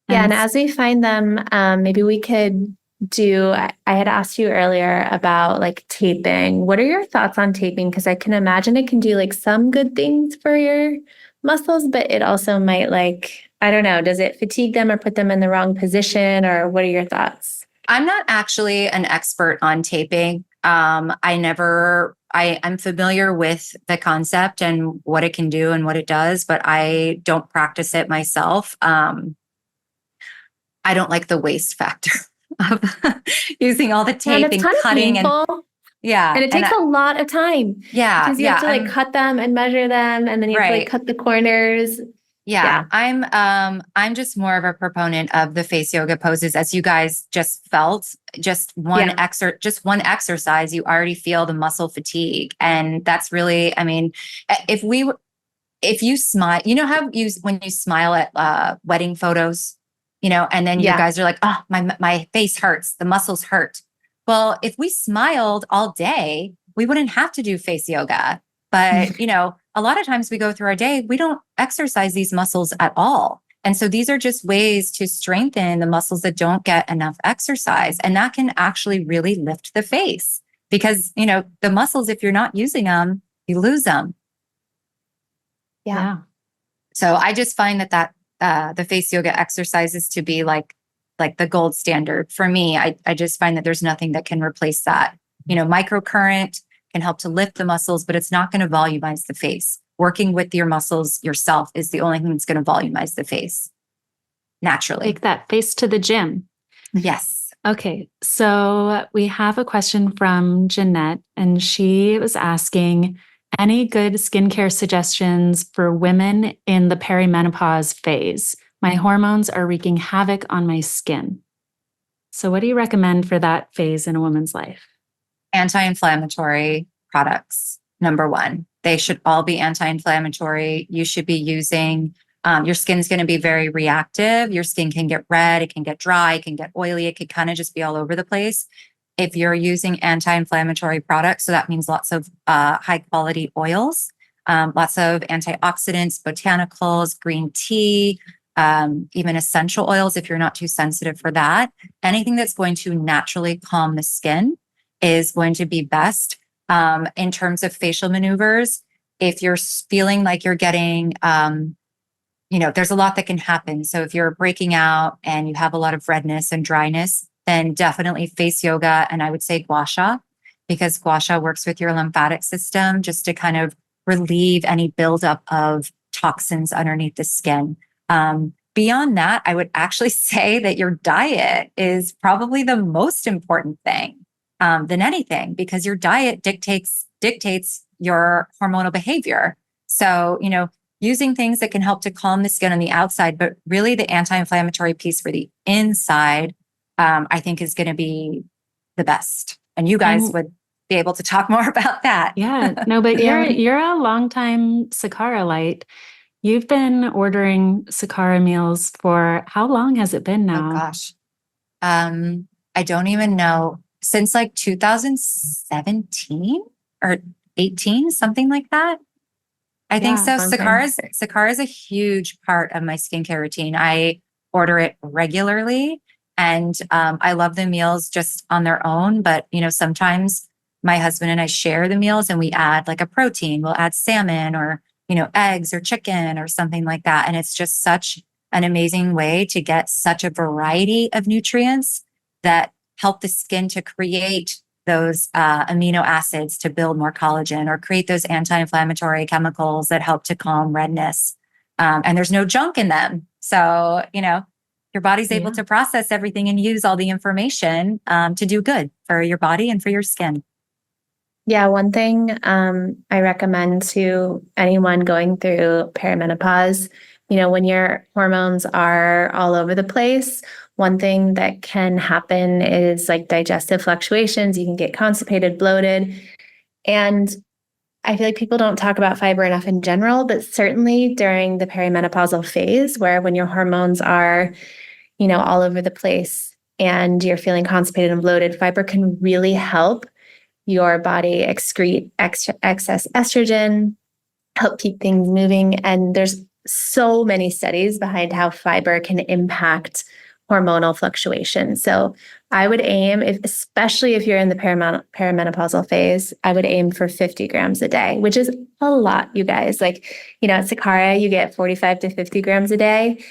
Yeah, and as we find them, maybe we could I had asked you earlier about like taping. What are your thoughts on taping? Because I can imagine it can do like some good things for your muscles, but it also might I don't know, does it fatigue them or put them in the wrong position? Or what are your thoughts? I'm not actually an expert on taping. I'm familiar with the concept and what it can do and what it does, but I don't practice it myself. I don't like the waste factor of using all the tape and it's kind cutting of painful. Yeah. And it takes a lot of time. Yeah. Because you have to cut them and measure them, and then you have to cut the corners. Yeah. I'm just more of a proponent of the face yoga poses, as you guys just felt. Just one exercise, you already feel the muscle fatigue. And that's really, if you smile, how when you smile at wedding photos, and then you guys are like, oh, my face hurts, the muscles hurt. Well, if we smiled all day, we wouldn't have to do face yoga. But, a lot of times we go through our day, we don't exercise these muscles at all. And so these are just ways to strengthen the muscles that don't get enough exercise. And that can actually really lift the face because, the muscles, if you're not using them, you lose them. Yeah. So I just find that the face yoga exercises to be like the gold standard for me. I just find that there's nothing that can replace that. Microcurrent can help to lift the muscles, but it's not going to volumize the face. Working with your muscles yourself is the only thing that's going to volumize the face naturally. Take that face to the gym. Yes. Okay. So we have a question from Jeanette, and she was asking, any good skincare suggestions for women in the perimenopause phase? My hormones are wreaking havoc on my skin. So what do you recommend for that phase in a woman's life? Anti-inflammatory products, number one. They should all be anti-inflammatory. You should be using, your skin's going to be very reactive. Your skin can get red, it can get dry, it can get oily, it could kind of just be all over the place. If you're using anti-inflammatory products, so that means lots of high quality oils, lots of antioxidants, botanicals, green tea, even essential oils, if you're not too sensitive for that. Anything that's going to naturally calm the skin is going to be best. In terms of facial maneuvers, if you're feeling like you're getting, there's a lot that can happen. So if you're breaking out and you have a lot of redness and dryness, then definitely face yoga. And I would say gua sha, because gua sha works with your lymphatic system just to kind of relieve any buildup of toxins underneath the skin. Beyond that, I would actually say that your diet is probably the most important thing than anything, because your diet dictates your hormonal behavior. So, using things that can help to calm the skin on the outside, but really the anti-inflammatory piece for the inside, I think is going to be the best. And you guys would be able to talk more about that. Yeah, no, but you're a longtime Sakara light. You've been ordering Sakara meals for how long has it been now? Oh gosh. I don't even know. Since like 2017 or 18, something like that. I think so. Sakara is a huge part of my skincare routine. I order it regularly, and I love the meals just on their own. But sometimes my husband and I share the meals, and we add like a protein. We'll add salmon or eggs or chicken or something like that, and it's just such an amazing way to get such a variety of nutrients that help the skin to create those amino acids to build more collagen or create those anti-inflammatory chemicals that help to calm redness. and there's no junk in them. So, your body's able to process everything and use all the information to do good for your body and for your skin. Yeah, one thing I recommend to anyone going through perimenopause, when your hormones are all over the place, one thing that can happen is like digestive fluctuations. You can get constipated, bloated. And I feel like people don't talk about fiber enough in general, but certainly during the perimenopausal phase, where when your hormones are, all over the place and you're feeling constipated and bloated, fiber can really help your body excrete excess estrogen, help keep things moving. And there's so many studies behind how fiber can impact hormonal fluctuation. So I would aim, especially if you're in the perimenopausal phase, I would aim for 50 grams a day, which is a lot, you guys. Like, at Sakara, you get 45 to 50 grams a day.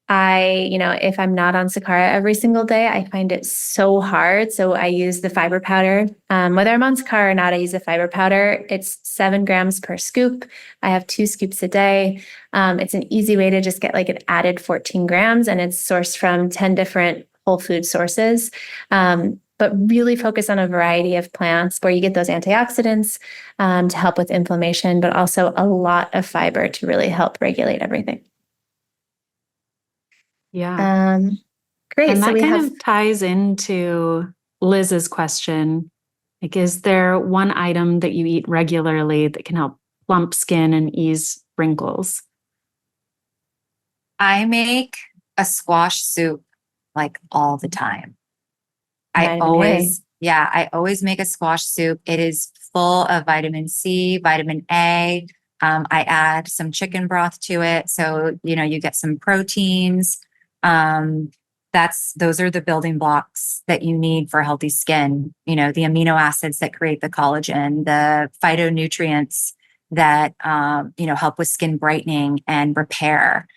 If I'm not on Sakara every single day, I find it so hard. So I use the fiber powder. Whether I'm on Sakara or not, I use the fiber powder. It's 7 grams per scoop. I have 2 scoops a day. It's an easy way to just get like an added 14 grams, and it's sourced from 10 different whole food sources. But really focus on a variety of plants where you get those antioxidants to help with inflammation, but also a lot of fiber to really help regulate everything. Yeah. Great. And so that we kind have of ties into Liz's question. Like, is there one item that you eat regularly that can help plump skin and ease wrinkles? I make a squash soup like all the time. I always make a squash soup. It is full of vitamin C, vitamin A. I add some chicken broth to it. So, you get some proteins. Those are the building blocks that you need for healthy skin. The amino acids that create the collagen, the phytonutrients that, help with skin brightening and repair.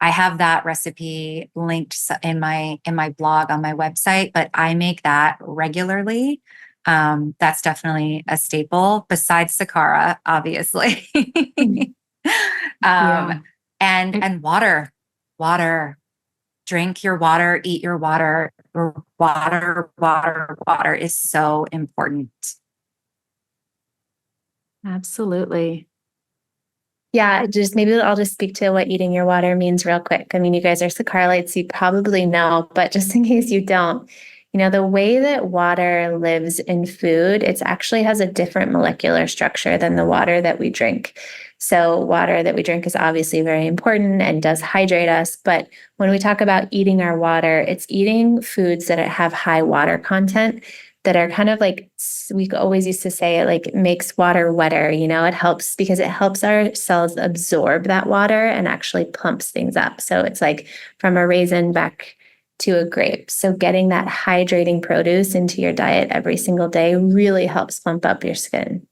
I have that recipe linked in my blog on my website, but I make that regularly. That's definitely a staple besides Sakara, obviously. And water, drink your water, eat your water. Water is so important. Absolutely. Yeah, maybe I'll just speak to what eating your water means real quick. I mean, you guys are Sakaralites, you probably know, but just in case you don't, the way that water lives in food, it actually has a different molecular structure than the water that we drink. So water that we drink is obviously very important and does hydrate us. But when we talk about eating our water, it's eating foods that have high water content, that are kind of like, we always used to say it like makes water wetter, it helps because it helps our cells absorb that water and actually plumps things up. So it's like from a raisin back to a grape. So getting that hydrating produce into your diet every single day really helps plump up your skin.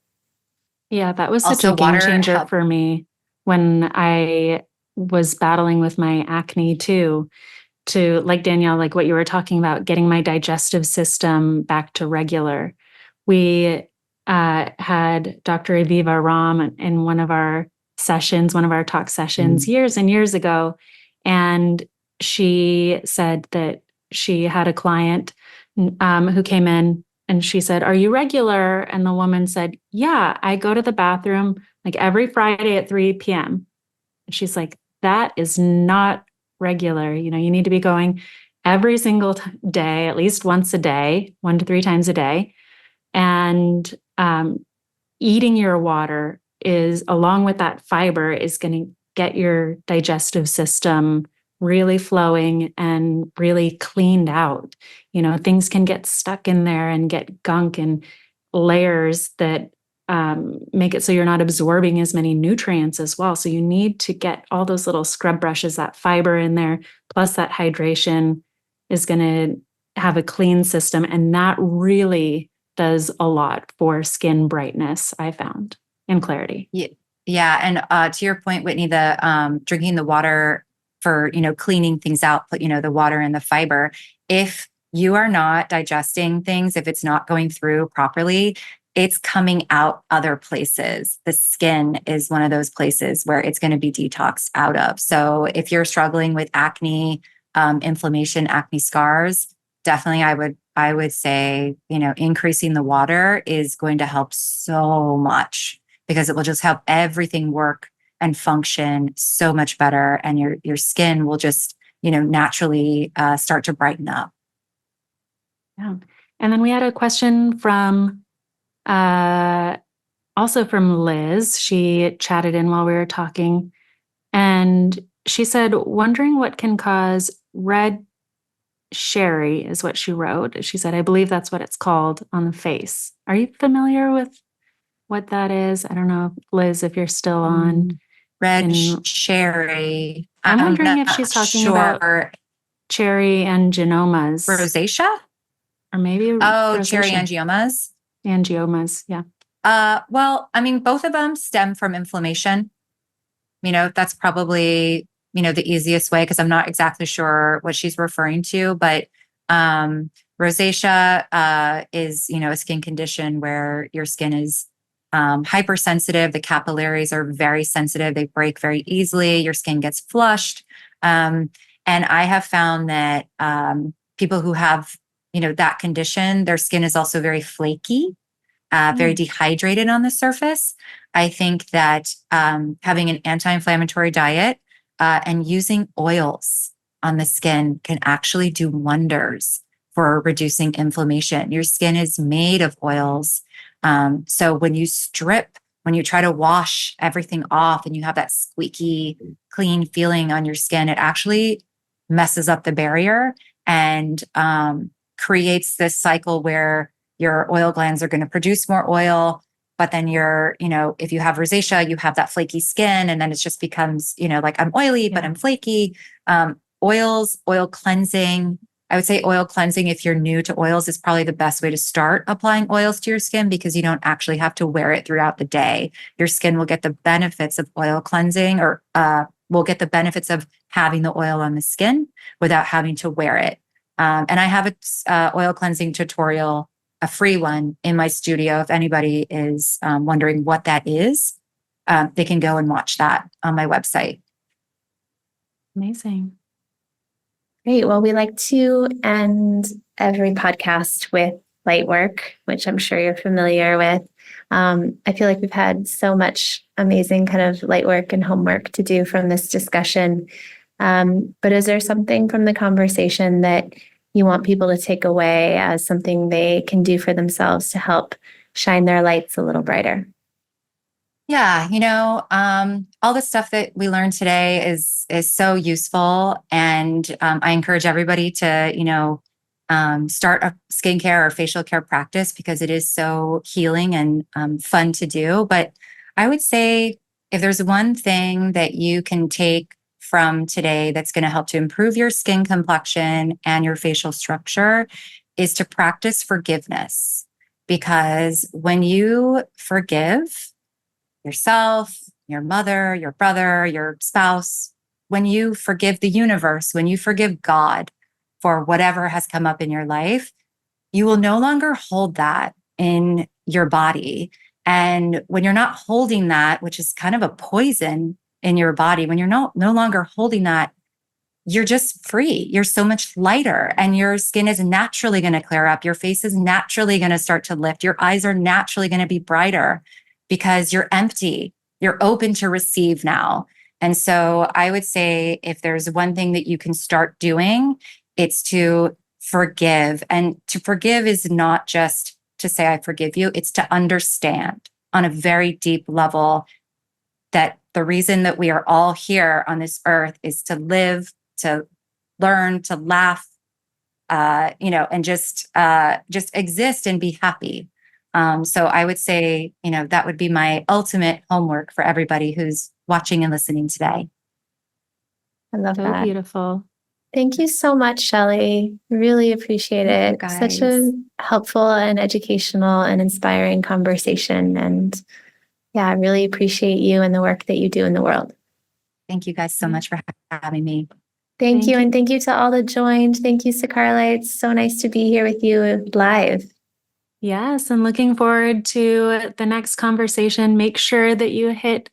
Yeah, that was such Also, a game changer for me when I was battling with my acne too. To like Danielle, like what you were talking about, getting my digestive system back to regular. We had Dr. Aviva Ram in one of our talk sessions years and years ago. And she said that she had a client who came in and she said, "Are you regular?" And the woman said, "Yeah, I go to the bathroom like every Friday at 3 p.m. And she's like, "That is not regular. You need to be going every single day, at least once a day, 1 to 3 times a day. And eating your water is, along with that fiber, is going to get your digestive system really flowing and really cleaned out. Things can get stuck in there and get gunk and layers that make it so you're not absorbing as many nutrients as well. So you need to get all those little scrub brushes, that fiber in there, plus that hydration is going to have a clean system. And that really does a lot for skin brightness, I found, and clarity. Yeah. And to your point, Whitney, the drinking the water for, cleaning things out, the water and the fiber. If you are not digesting things, if it's not going through properly, it's coming out other places. The skin is one of those places where it's going to be detoxed out of. So if you're struggling with acne, inflammation, acne scars, definitely I would say, increasing the water is going to help so much, because it will just help everything work and function so much better. And your skin will just, naturally start to brighten up. Yeah. And then we had a question from also from Liz. She chatted in while we were talking, and she said, wondering what can cause red sherry is what she wrote. She said, I believe that's what it's called on the face. Are you familiar with what that is? I don't know, Liz, if you're still on. Red sherry. I'm wondering if she's talking about cherry angiomas. Rosacea? Or maybe cherry angiomas. Angiomas, yeah. Well, I mean, both of them stem from inflammation. That's probably, the easiest way, because I'm not exactly sure what she's referring to, but rosacea is, a skin condition where your skin is hypersensitive. The capillaries are very sensitive. They break very easily. Your skin gets flushed. And I have found that people who have, that condition, their skin is also very flaky, very dehydrated on the surface. I think that having an anti-inflammatory diet and using oils on the skin can actually do wonders for reducing inflammation. Your skin is made of oils. So when you try to wash everything off and you have that squeaky, clean feeling on your skin, it actually messes up the barrier and creates this cycle where your oil glands are going to produce more oil. But then if you have rosacea, you have that flaky skin, and then it just becomes, like I'm oily, but I'm flaky. Oils, oil cleansing. I would say oil cleansing, if you're new to oils, is probably the best way to start applying oils to your skin, because you don't actually have to wear it throughout the day. Your skin will get the benefits of oil cleansing, or will get the benefits of having the oil on the skin without having to wear it. And I have a oil cleansing tutorial, a free one, in my studio. If anybody is wondering what that is, they can go and watch that on my website. Amazing. Great. Well, we like to end every podcast with light work, which I'm sure you're familiar with. I feel like we've had so much amazing kind of light work and homework to do from this discussion. But is there something from the conversation that you want people to take away as something they can do for themselves to help shine their lights a little brighter? Yeah, all the stuff that we learned today is so useful, and I encourage everybody to start a skincare or facial care practice, because it is so healing and fun to do. But I would say, if there's one thing that you can take from today that's going to help to improve your skin complexion and your facial structure, is to practice forgiveness. Because when you forgive yourself, your mother, your brother, your spouse, when you forgive the universe, when you forgive God for whatever has come up in your life, you will no longer hold that in your body. And when you're not holding that, which is kind of a poison in your body, when you're no longer holding that, you're just free. You're so much lighter, and your skin is naturally going to clear up. Your face is naturally going to start to lift. Your eyes are naturally going to be brighter, because you're empty. You're open to receive now. And so I would say, if there's one thing that you can start doing, it's to forgive. And to forgive is not just to say, I forgive you. It's to understand on a very deep level that the reason that we are all here on this earth is to live, to learn, to laugh, and just exist and be happy. So I would say, that would be my ultimate homework for everybody who's watching and listening today. I love So that. beautiful. Thank you so much, Shelly. Really appreciate it. Such a helpful and educational and inspiring conversation. And yeah, I really appreciate you and the work that you do in the world. Thank you guys so much for having me. Thank you. And thank you to all that joined. Thank you, Sakara. It's so nice to be here with you live. Yes, and looking forward to the next conversation. Make sure that you hit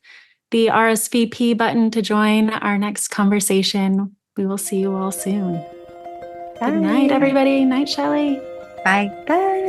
the RSVP button to join our next conversation. We will see you all soon. Bye. Good night, everybody. Night, Shelly. Bye. Bye.